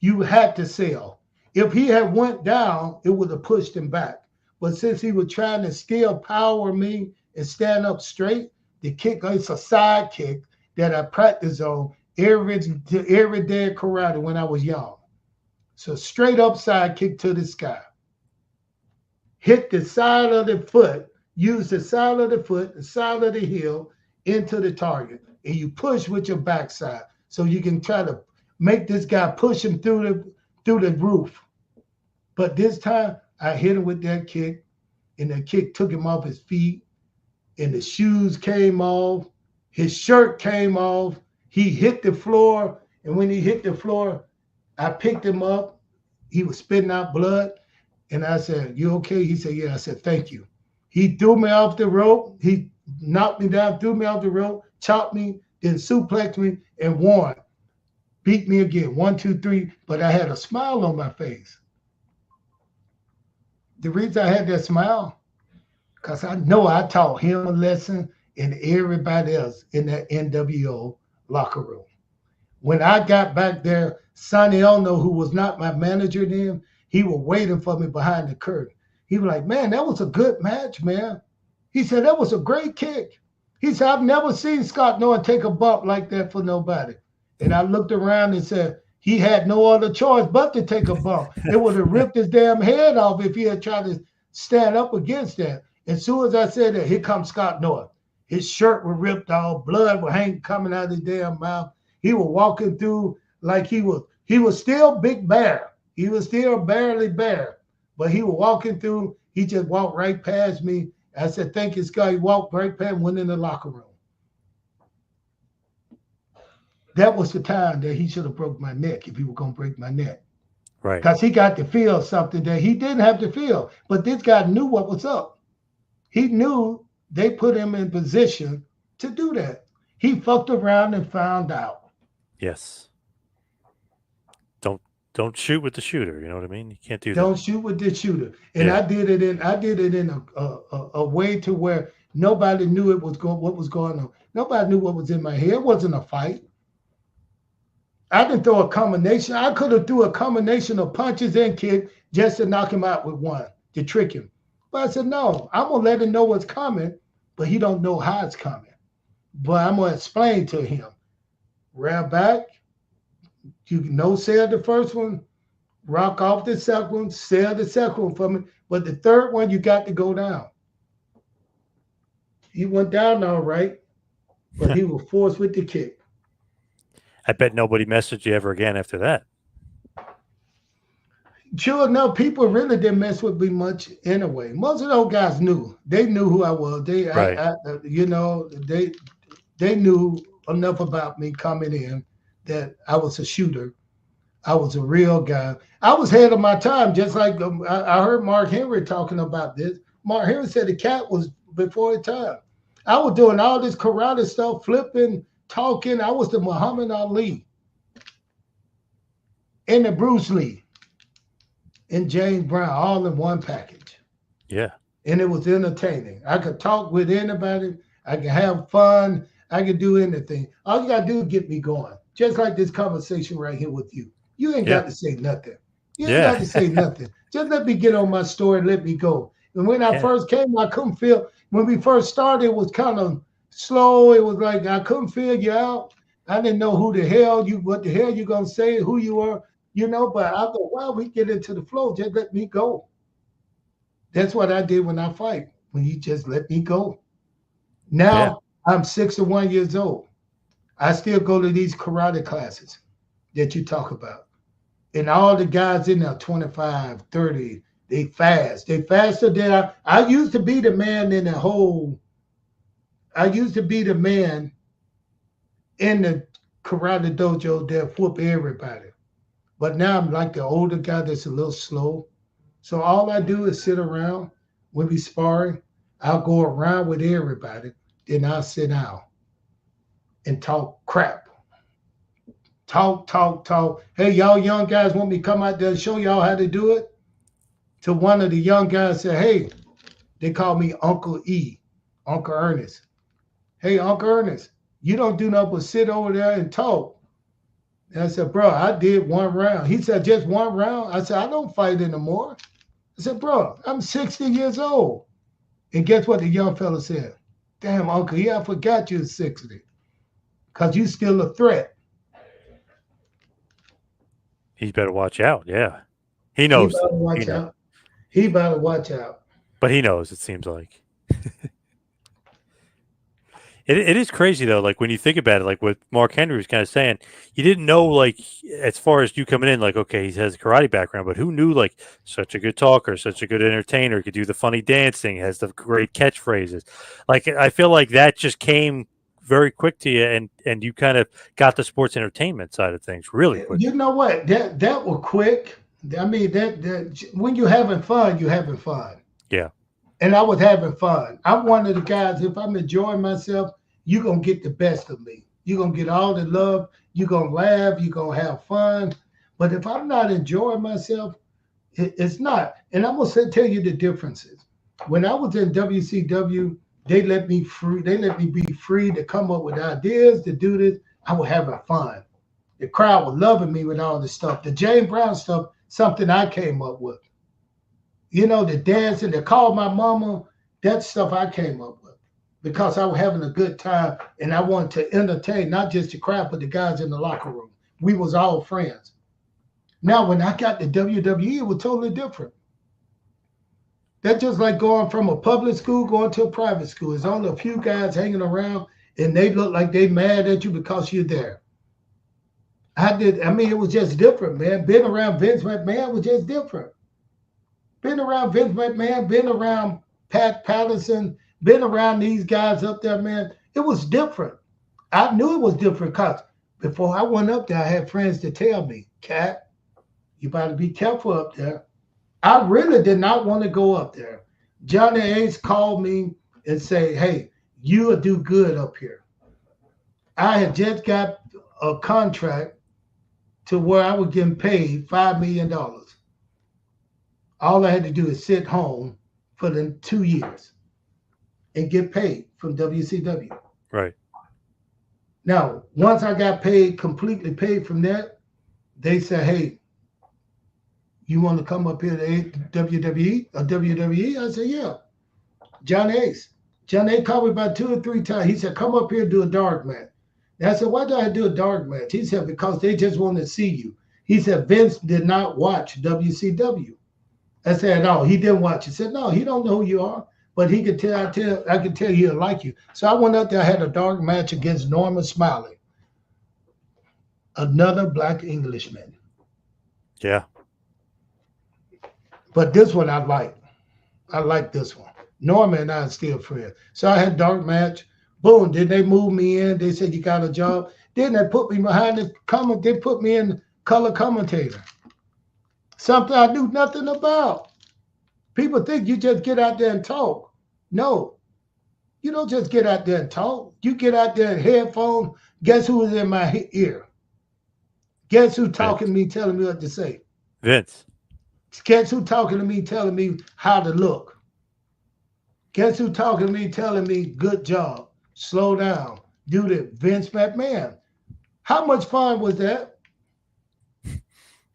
you had to sell. If he had went down, it would have pushed him back. But since he was trying to still power me and stand up straight, the kick, it's a side kick that I practiced on every day at karate when I was young. So straight up side kick to the sky. Hit the side of the foot, use the side of the foot, the side of the heel into the target. And you push with your backside. So you can try to make this guy push him through the roof. But this time I hit him with that kick, and the kick took him off his feet, and the shoes came off, his shirt came off, he hit the floor, and when he hit the floor, I picked him up. He was spitting out blood, and I said, "You okay?" He said, "Yeah." I said, "Thank you." He threw me off the rope. He knocked me down, threw me off the rope, chopped me, then suplexed me, and won. Beat me again, 1, 2, 3, but I had a smile on my face. The reason I had that smile, because I know I taught him a lesson and everybody else in that NWO locker room. When I got back there, Sonny Elno, who was not my manager then, he was waiting for me behind the curtain. He was like, "Man, that was a good match, man." He said, "That was a great kick." He said, "I've never seen Scott Norton take a bump like that for nobody." And I looked around and said, he had no other choice but to take a bump. It would have ripped his damn head off if he had tried to stand up against that. As soon as I said that, here comes Scott Norton. His shirt was ripped off, blood was coming out of his damn mouth. He was walking through like he was still Big Bear. He was still barely Bear, but he was walking through. He just walked right past me. I said, "Thank you, Scott." He walked right past me, went in the locker room. That was the time that he should have broke my neck if he was going to break my neck. Right. Because he got to feel something that he didn't have to feel. But this guy knew what was up. He knew they put him in position to do that. He fucked around and found out. Yes. Don't shoot with the shooter. You know what I mean? You can't do that. Don't shoot with the shooter. And yeah. I did it in a way to where nobody knew what was going on. Nobody knew what was in my head. It wasn't a fight. I didn't throw a combination. I could have threw a combination of punches and kick just to knock him out with one, to trick him. But I said, no, I'm going to let him know what's coming, but he don't know how it's coming. But I'm going to explain to him. Rear back, you can sell the first one, rock off the second one, sell the second one for me. But the third one, you got to go down. He went down all right, but he was forced with the kick. I bet nobody messaged you ever again after that. Sure enough, people really didn't mess with me much anyway. Most of those guys knew. They knew who I was. Right. They knew enough about me coming in that I was a shooter. I was a real guy. I was ahead of my time, just like I heard Mark Henry talking about this. Mark Henry said the cat was before his time. I was doing all this karate stuff, flipping, talking. I was the Muhammad Ali and the Bruce Lee and James Brown all in one package. Yeah. And it was entertaining. I could talk with anybody. I could have fun. I could do anything. All you got to do is get me going. Just like this conversation right here with you. You ain't got to say nothing. You ain't got to say nothing. Just let me get on my story and let me go. And when I first came, I couldn't feel. When we first started, it was kind of slow. It was like I couldn't figure you out. I didn't know what the hell you gonna say, who you are, but I thought, well, we get into the flow, just let me go. That's what I did when I fight, when you just let me go. Now I'm 61 years old. I still go to these karate classes that you talk about. And all the guys in there, 25, 30, they fast. They faster than I used to be the man in the whole. I used to be the man in the karate dojo there, whoop everybody. But now I'm like the older guy that's a little slow. So all I do is sit around when we sparring. I'll go around with everybody. Then I'll sit down and talk crap. Talk. Hey, y'all young guys want me to come out there and show y'all how to do it? To one of the young guys said, hey, they call me Uncle E, Uncle Ernest. Hey, Uncle Ernest, you don't do nothing but sit over there and talk. And I said, bro, I did one round. He said, just one round? I said, I don't fight anymore. I said, bro, I'm 60 years old. And guess what the young fella said? Damn, Uncle, I forgot you're 60. Because you still a threat. He better watch out. Yeah. He knows. He better watch out. He better watch out. But he knows, it seems like. It is crazy, though, like, when you think about it, like what Mark Henry was kind of saying, you didn't know, like, as far as you coming in, like, okay, he has a karate background, but who knew, like, such a good talker, such a good entertainer, could do the funny dancing, has the great catchphrases. Like, I feel like that just came very quick to you, and you kind of got the sports entertainment side of things really quick. You know what? That was quick. I mean, that when you're having fun, you're having fun. Yeah. And I was having fun. I'm one of the guys, if I'm enjoying myself, you're going to get the best of me. You're going to get all the love. You're going to laugh. You're going to have fun. But if I'm not enjoying myself, it's not. And I'm going to tell you the differences. When I was in WCW, they let me free. They let me be free to come up with ideas, to do this. I was having fun. The crowd was loving me with all this stuff. The James Brown stuff, something I came up with. You know, the dancing, the call my mama, that stuff I came up with. Because I was having a good time and I wanted to entertain not just the crowd, but the guys in the locker room. We was all friends. Now, when I got to WWE, it was totally different. That's just like going from a public school going to a private school. There's only a few guys hanging around and they look like they mad at you because you're there. It was just different, man. Being around Vince McMahon was just different. Been around Vince McMahon, been around Pat Patterson, been around these guys up there, man. It was different. I knew it was different because before I went up there, I had friends to tell me, Cat, you better be careful up there. I really did not want to go up there. Johnny Ace called me and say, hey, you will do good up here. I had just got a contract to where I was getting paid $5 million. All I had to do is sit home for the 2 years and get paid from WCW. Right. Now, once I got paid, completely paid from that, they said, hey, you want to come up here to WWE or WWE? I said, yeah. John Ace. John Ace called me about 2 or 3 times. He said, come up here and do a dark match. And I said, why do I do a dark match? He said, because they just want to see you. He said, Vince did not watch WCW. I said, no, he didn't watch. He said, no, he don't know who you are, but he could tell. I could tell he'll like you. So I went out there. I had a dark match against Norman Smiley, another black Englishman. Yeah. But this one I like. I like this one. Norman and I are still friends. So I had dark match. Boom. Then they moved me in. They said, you got a job. Then they put me behind the comment. They put me in color commentator. Something I knew nothing about. People think you just get out there and talk. No. You don't just get out there and talk. You get out there and headphones. Guess who is in my ear? Guess who talking to me, telling me what to say? Vince. Guess who talking to me, telling me how to look? Guess who talking to me, telling me good job, slow down, do this? Vince McMahon. How much fun was that?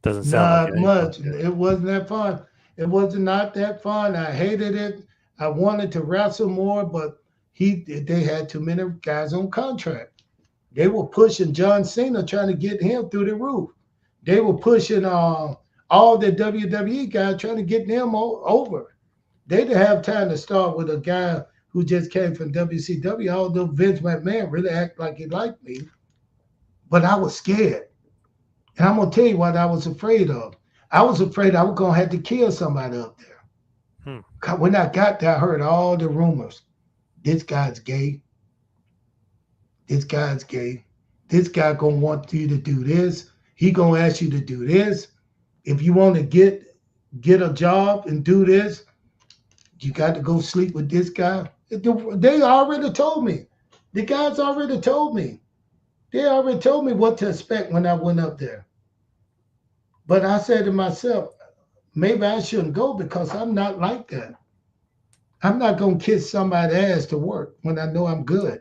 Doesn't sound not much. It wasn't that fun. It was not that fun. I hated it. I wanted to wrestle more, but they had too many guys on contract. They were pushing John Cena, trying to get him through the roof. They were pushing all the WWE guys, trying to get them over. They didn't have time to start with a guy who just came from WCW, although Vince McMahon really acted like he liked me. But I was scared. And I'm going to tell you what I was afraid of. I was afraid I was going to have to kill somebody up there. When I got there, I heard all the rumors. This guy's gay. This guy's gay. this guy gonna want you to do this. He gonna ask you to do this. If you want to get a job and do this, you got to go sleep with this guy. They already told me. The guys already told me. They already told me what to expect when I went up there. But I said to myself, maybe I shouldn't go because I'm not like that. I'm not going to kiss somebody's ass to work when I know I'm good.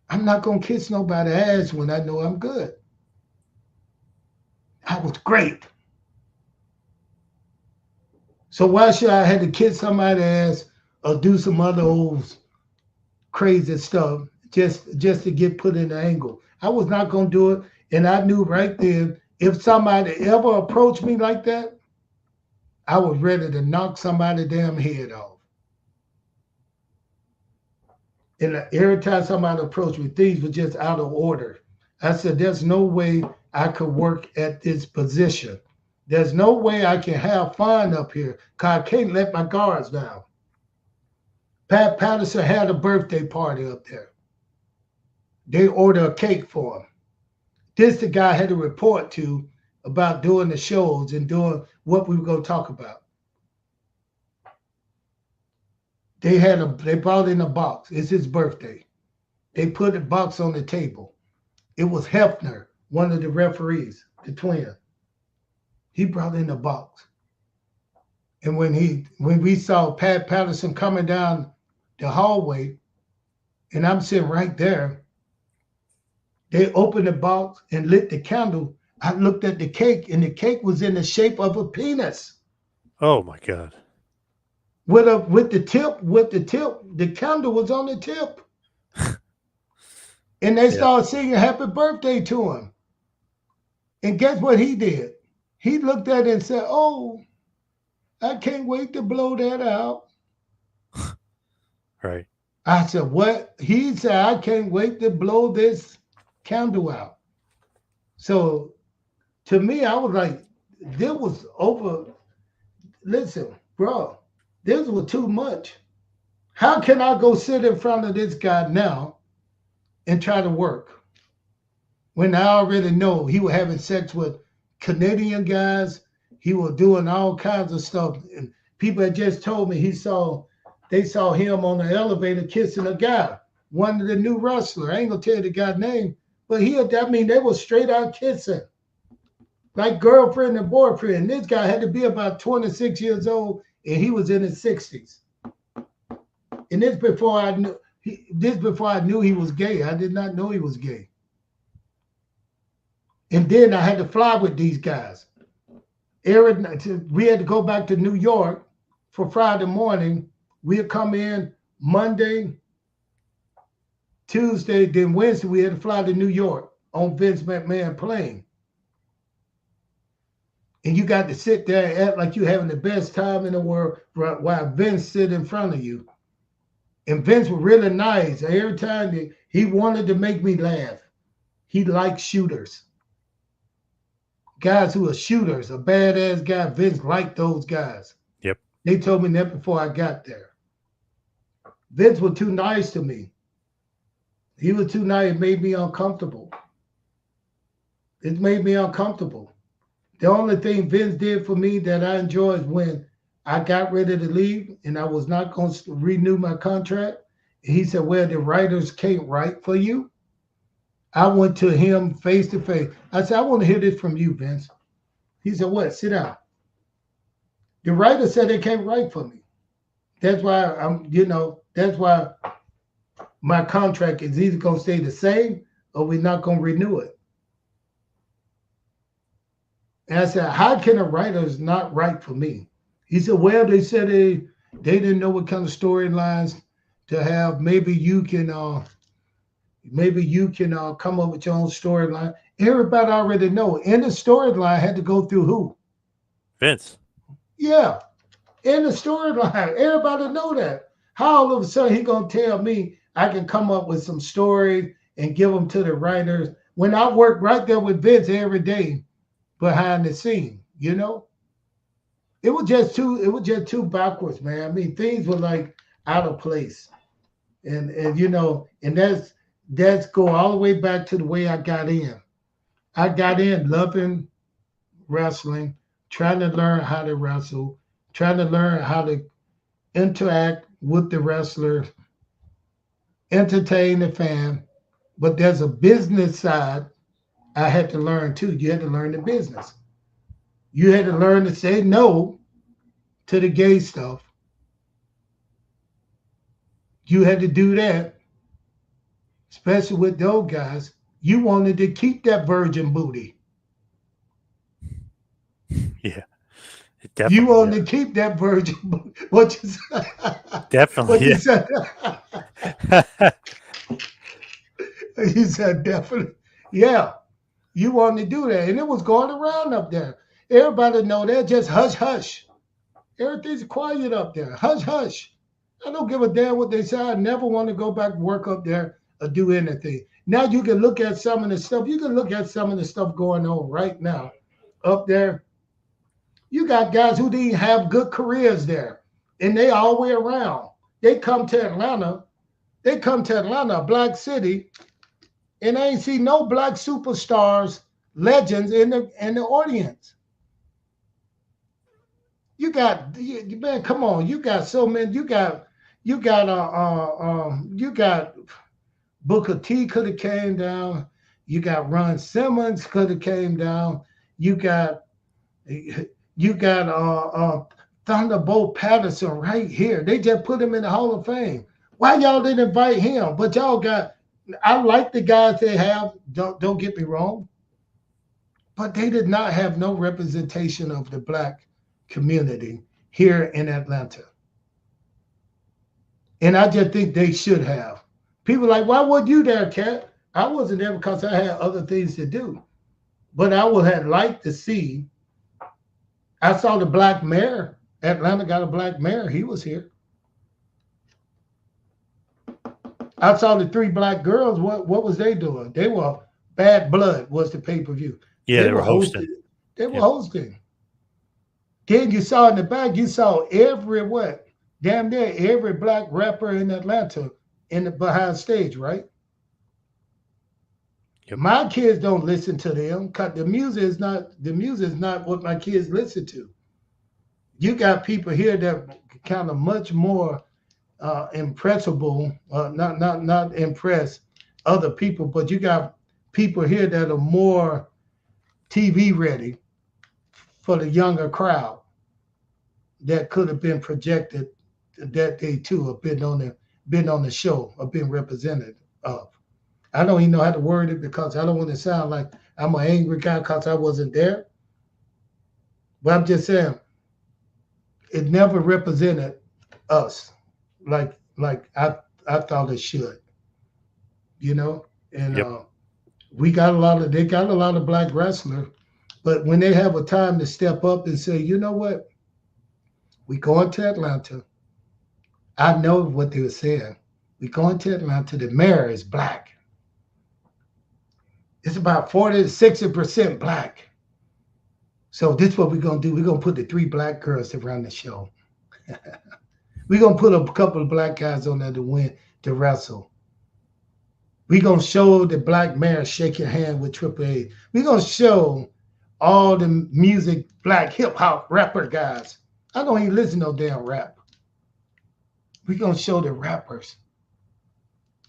I'm not going to kiss nobody's ass when I know I'm good. I was great. So why should I have to kiss somebody's ass or do some other old crazy stuff just to get put in the angle? I was not going to do it. And I knew right then, if somebody ever approached me like that, I was ready to knock somebody's damn head off. And every time somebody approached me, things were just out of order. I said, there's no way I could work at this position. There's no way I can have fun up here because I can't let my guards down. Pat Patterson had a birthday party up there. They ordered a cake for him. This the guy I had to report to about doing the shows and doing what we were going to talk about. They brought in a box. It's his birthday. They put a box on the table. It was Hefner, one of the referees, the twin. He brought in a box. And when we saw Pat Patterson coming down the hallway, and I'm sitting right there, they opened the box and lit the candle. I looked at the cake, and the cake was in the shape of a penis. Oh my God. With the tip, the candle was on the tip. And they started singing happy birthday to him. And guess what he did? He looked at it and said, oh, I can't wait to blow that out. Right. I said, what? He said, I can't wait to blow this candle out. So to me, I was like, this was over. Listen, bro, this was too much. How can I go sit in front of this guy now and try to work when I already know he was having sex with Canadian guys? He was doing all kinds of stuff. And people had just told me they saw him on the elevator kissing a guy, one of the new wrestlers. I ain't gonna tell you the guy's name, but they were straight out kissing. Like girlfriend and boyfriend. This guy had to be about 26 years old, and he was in his 60s. And this before I knew he was gay. I did not know he was gay. And then I had to fly with these guys. We had to go back to New York for Friday morning. We'd come in Monday, Tuesday, then Wednesday we had to fly to New York on Vince McMahon plane. And you got to sit there and act like you're having the best time in the world while Vince sit in front of you. And Vince was really nice. Every time he wanted to make me laugh. He liked shooters. Guys who are shooters, a badass guy. Vince liked those guys. Yep. They told me that before I got there. Vince was too nice to me. He was too nice. It made me uncomfortable. It made me uncomfortable. The only thing Vince did for me that I enjoyed is when I got ready to leave and I was not going to renew my contract. He said, well, the writers can't write for you. I went to him face to face. I said, I want to hear this from you, Vince. He said, what? Sit down. The writer said they can't write for me. That's why that's why my contract is either going to stay the same or we're not going to renew it. And I said, how can a writer not write for me? He said, well, they said they didn't know what kind of storylines to have. Maybe you can come up with your own storyline. Everybody already know. And the storyline had to go through who? Vince. Yeah. In the storyline. Everybody know that. How all of a sudden he gonna tell me I can come up with some story and give them to the writers when I work right there with Vince every day behind the scene, you know? It was just too backwards, man. I mean, things were like out of place. And That's go all the way back to the way I got in. I got in loving wrestling, trying to learn how to wrestle, trying to learn how to interact with the wrestler, entertain the fan. But there's a business side I had to learn too. You had to learn the business. You had to learn to say no to the gay stuff. You had to do that, especially with those guys. You wanted to keep that virgin booty. Yeah. You Definitely. wanted to keep that virgin booty. What you said? Definitely. What you Yeah. said? You said definitely. Yeah. You wanted to do that. And it was going around up there. Everybody know that. Just hush, hush. Everything's quiet up there. Hush, hush. I don't give a damn what they say. I never want to go back and work up there or do anything. Now you can look at some of the stuff. You can look at some of the stuff going on right now up there. You got guys who didn't have good careers there, and they all the way around. They come to Atlanta. They come to Atlanta, a black city, and I ain't see no black superstars, legends in the audience. You got man, come on. You got so many. You got Booker T could have came down. You got Ron Simmons could have came down. You got you got Thunderbolt Patterson right here. They just put him in the Hall of Fame. Why y'all didn't invite him? But y'all got. I like the guys they have. Don't get me wrong, but they did not have no representation of the black community here in Atlanta. And I just think they should have. People like, why weren't you there, Cat? I wasn't there because I had other things to do. But I would have liked to see. I saw the black mayor. Atlanta got a black mayor. He was here. I saw the three black girls. What was they doing? They were Bad Blood was the pay-per-view. Yeah, they were hosting. They were hosting. Then you saw in the back, you saw every what? Damn near every black rapper in Atlanta in the behind stage, right? Yep. My kids don't listen to them because the music is not what my kids listen to. You got people here that kind of much more impressible, not impress other people, but you got people here that are more TV ready for the younger crowd that could have been projected that day too, or been on the show, or been represented of. I don't even know how to word it because I don't want to sound like I'm an angry guy because I wasn't there. But I'm just saying, it never represented us like I thought it should, you know. And they got a lot of black wrestlers, but when they have a time to step up and say, you know what, we going to Atlanta. I know what they were saying. We going to Atlanta. The mayor is black. It's about 40 to 60% black. So this is what we're going to do. We're going to put the three black girls around the show. We're going to put a couple of black guys on there to wrestle. We're going to show the black mayor shaking hand with Triple A. We're going to show all the music, black hip-hop rapper guys. I don't even listen to no damn rap. We're going to show the rappers,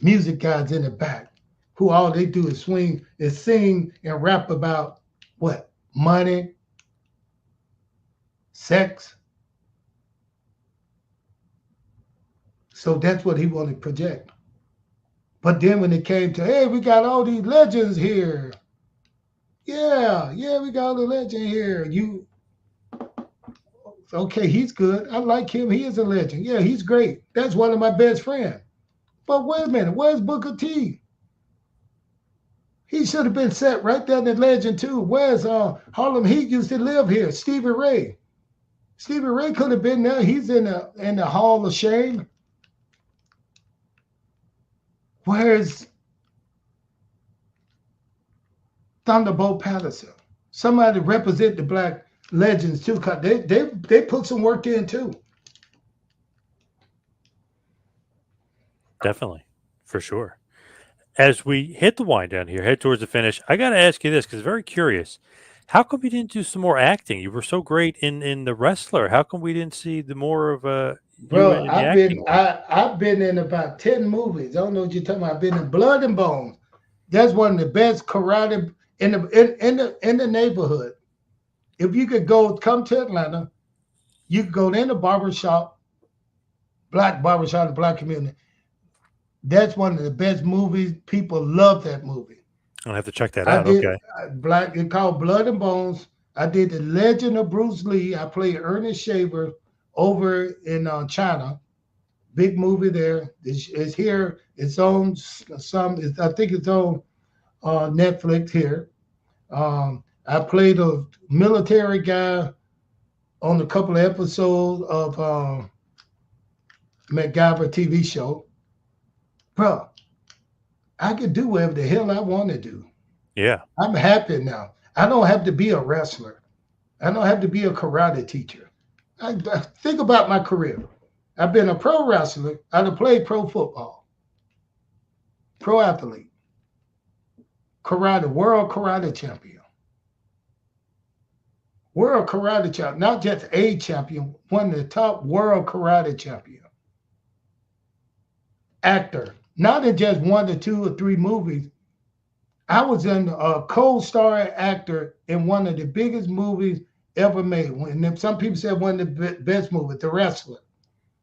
music guys in the back, who all they do is sing and rap about what? Money, sex. So that's what he wanted to project. But then when it came to, hey, we got all these legends here. Yeah, we got all the legend here. Okay, he's good. I like him. He is a legend. Yeah, he's great. That's one of my best friends. But wait a minute, where's Booker T? He should have been set right there in the legend too. Where's Harlem Heat used to live here? Stevie Ray. Stevie Ray could have been there. He's in the Hall of Shame. Where's Thunderbolt Patterson? Somebody represent the black legends too, cause they put some work in too. Definitely, for sure. as we hit the wind down here, head towards the finish, I got to ask you this because very curious. How come you didn't do some more acting? You were so great in the wrestler. How come we didn't see the more of you Bro, in the acting world? I've been in about 10 movies. I don't know what you're talking about. I've been in Blood and Bones. That's one of the best karate in the neighborhood. If you could go come to Atlanta, you could go in the barbershop, black barbershop, the black community. That's one of the best movies. People love that movie. I'll have to check that I out. did Okay. black. It called Blood and Bones. I did the Legend of Bruce Lee. I played Ernest Shaver over in China. Big movie there. It's here. It's on some. I think it's on Netflix here. I played a military guy on a couple of episodes of MacGyver TV show. Bro, I could do whatever the hell I want to do. Yeah. I'm happy now. I don't have to be a wrestler. I don't have to be a karate teacher. I think about my career. I've been a pro wrestler. I've played pro football, pro athlete, karate, world karate champion, world karate champion, not just a champion, one of the top world karate champion, actor, not in just one or two or three movies. I was in a co-star actor in one of the biggest movies ever made. When some people said one of the best movies, The Wrestler.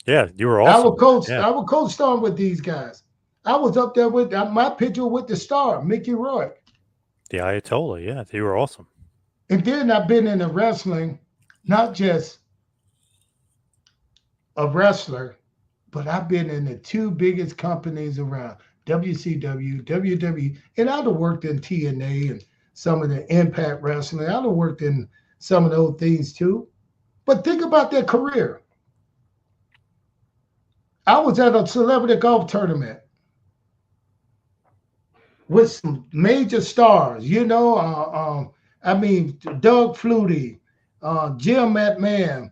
Yeah, you were I awesome. was coach. Yeah. I was co-starring with these guys. I was up there with my picture with the star, Mickey Rourke. The Ayatollah. Yeah, you were awesome. And then I've been in the wrestling, not just a wrestler, but I've been in the two biggest companies around, WCW, WWE, and I've worked in TNA and some of the Impact Wrestling. I've worked in some of those things too. But think about their career. I was at a celebrity golf tournament with some major stars, I mean, Doug Flutie, Jim McMahon,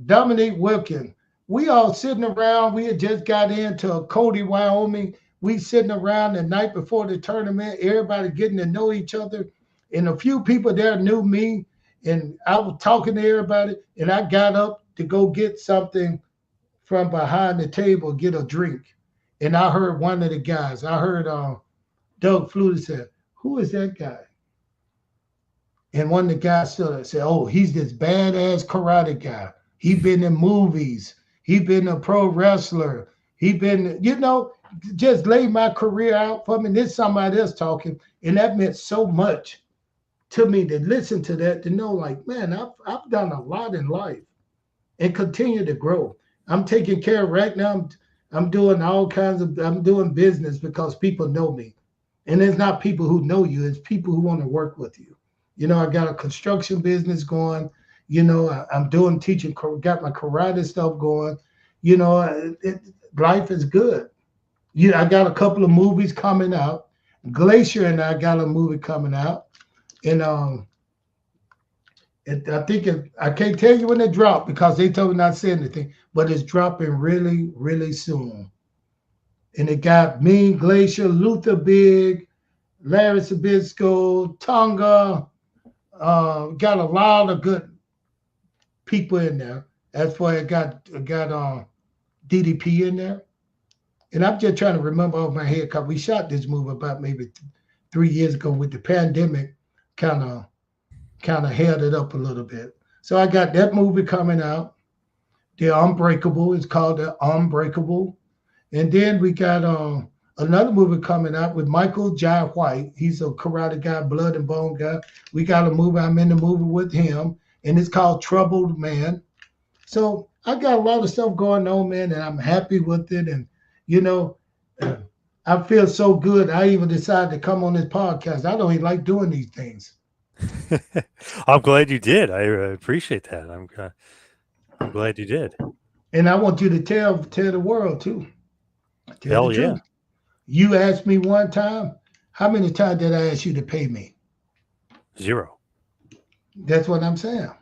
Dominique Wilkins. We all sitting around. We had just got into Cody, Wyoming. We sitting around the night before the tournament, everybody getting to know each other. And a few people there knew me. And I was talking to everybody. And I got up to go get something from behind the table, get a drink. And I heard one of the guys, I heard Doug Flutie said, "Who is that guy?" And one of the guys stood up and said, "Oh, he's this badass karate guy. He been in movies. He been a pro wrestler. He been, just laid my career out for me." There's somebody else talking. And that meant so much to me to listen to that, to know like, man, I've done a lot in life and continue to grow. I'm taking care of right now. I'm doing I'm doing business because people know me. And it's not people who know you, it's people who want to work with you. I got a construction business going. I'm doing teaching, got my karate stuff going. Life is good. I got a couple of movies coming out. Glacier and I got a movie coming out. And I can't tell you when it dropped because they told me not to say anything, but it's dropping really, really soon. And it got me, Glacier, Luther Big, Larry Sabisco, Tonga. Got a lot of good people in there. That's why it got DDP in there. And I'm just trying to remember off my head because we shot this movie about maybe 3 years ago with the pandemic kind of held it up a little bit. So I got that movie coming out. The Unbreakable. It's called The Unbreakable. And then we got another movie coming out with Michael Jai White. He's a karate guy, blood and bone guy. We got a movie. I'm in the movie with him, and it's called Troubled Man. So I got a lot of stuff going on, man, and I'm happy with it. And, I feel so good. I even decided to come on this podcast. I don't even like doing these things. I'm glad you did. I appreciate that. I'm glad you did. And I want you to tell the world, too. Tell Hell the yeah. truth. You asked me one time, how many times did I ask you to pay me? 0. That's what I'm saying.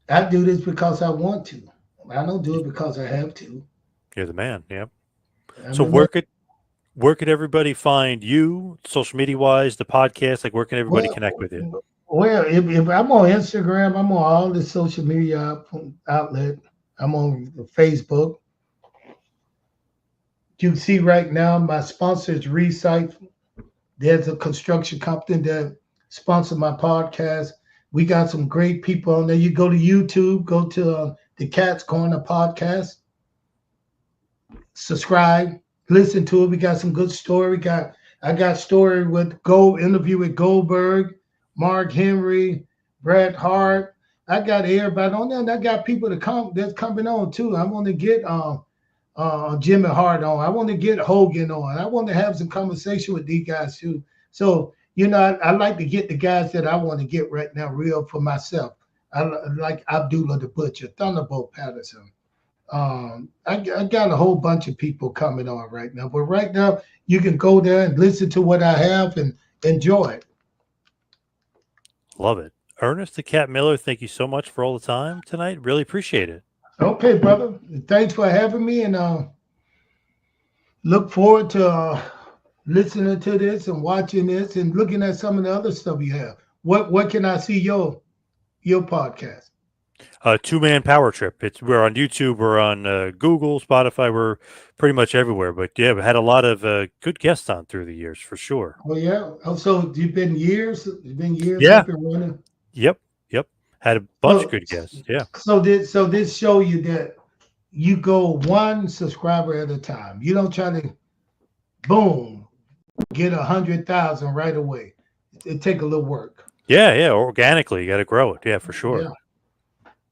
I do this because I want to. I don't do it because I have to. You're the man. Yeah. I So remember Where could everybody find you, social media wise, the podcast? Like, where can everybody connect with you? Well, if I'm on Instagram, I'm on all the social media outlet. I'm on Facebook. You can see right now my sponsor is Resite. There's a construction company that sponsor my podcast. We got some great people on there. You go to YouTube, go to the Cat's Corner podcast, subscribe, listen to it. We got some good story. I got story with interview with Goldberg, Mark Henry, Bret Hart. I got everybody on there. And I got people that's coming on too. I want to get Jimmy Hart on. I want to get Hogan on. I want to have some conversation with these guys too. So, I like to get the guys that I want to get right now real for myself. I like Abdullah the Butcher, Thunderbolt Patterson. I got a whole bunch of people coming on right now. But right now, you can go there and listen to what I have and enjoy it. Love it. Ernest the Cat Miller, thank you so much for all the time tonight. Really appreciate it. Okay, brother. Thanks for having me, and look forward to listening to this and watching this and looking at some of the other stuff you have. What can I see your podcast? Two-man power trip. We're on YouTube, we're on Google, Spotify, we're pretty much everywhere. But yeah, we had a lot of good guests on through the years for sure. Oh yeah. Oh, so you've been years? Yeah. I've been running. Yep. Had a bunch of good guests. Yeah. So this show you that you go one subscriber at a time. You don't try to boom get 100,000 right away. It take a little work. Yeah. Organically, you got to grow it. Yeah, for sure. Yeah.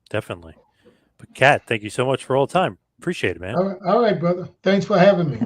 Definitely. But Cat, thank you so much for all the time. Appreciate it, man. All right, brother. Thanks for having me.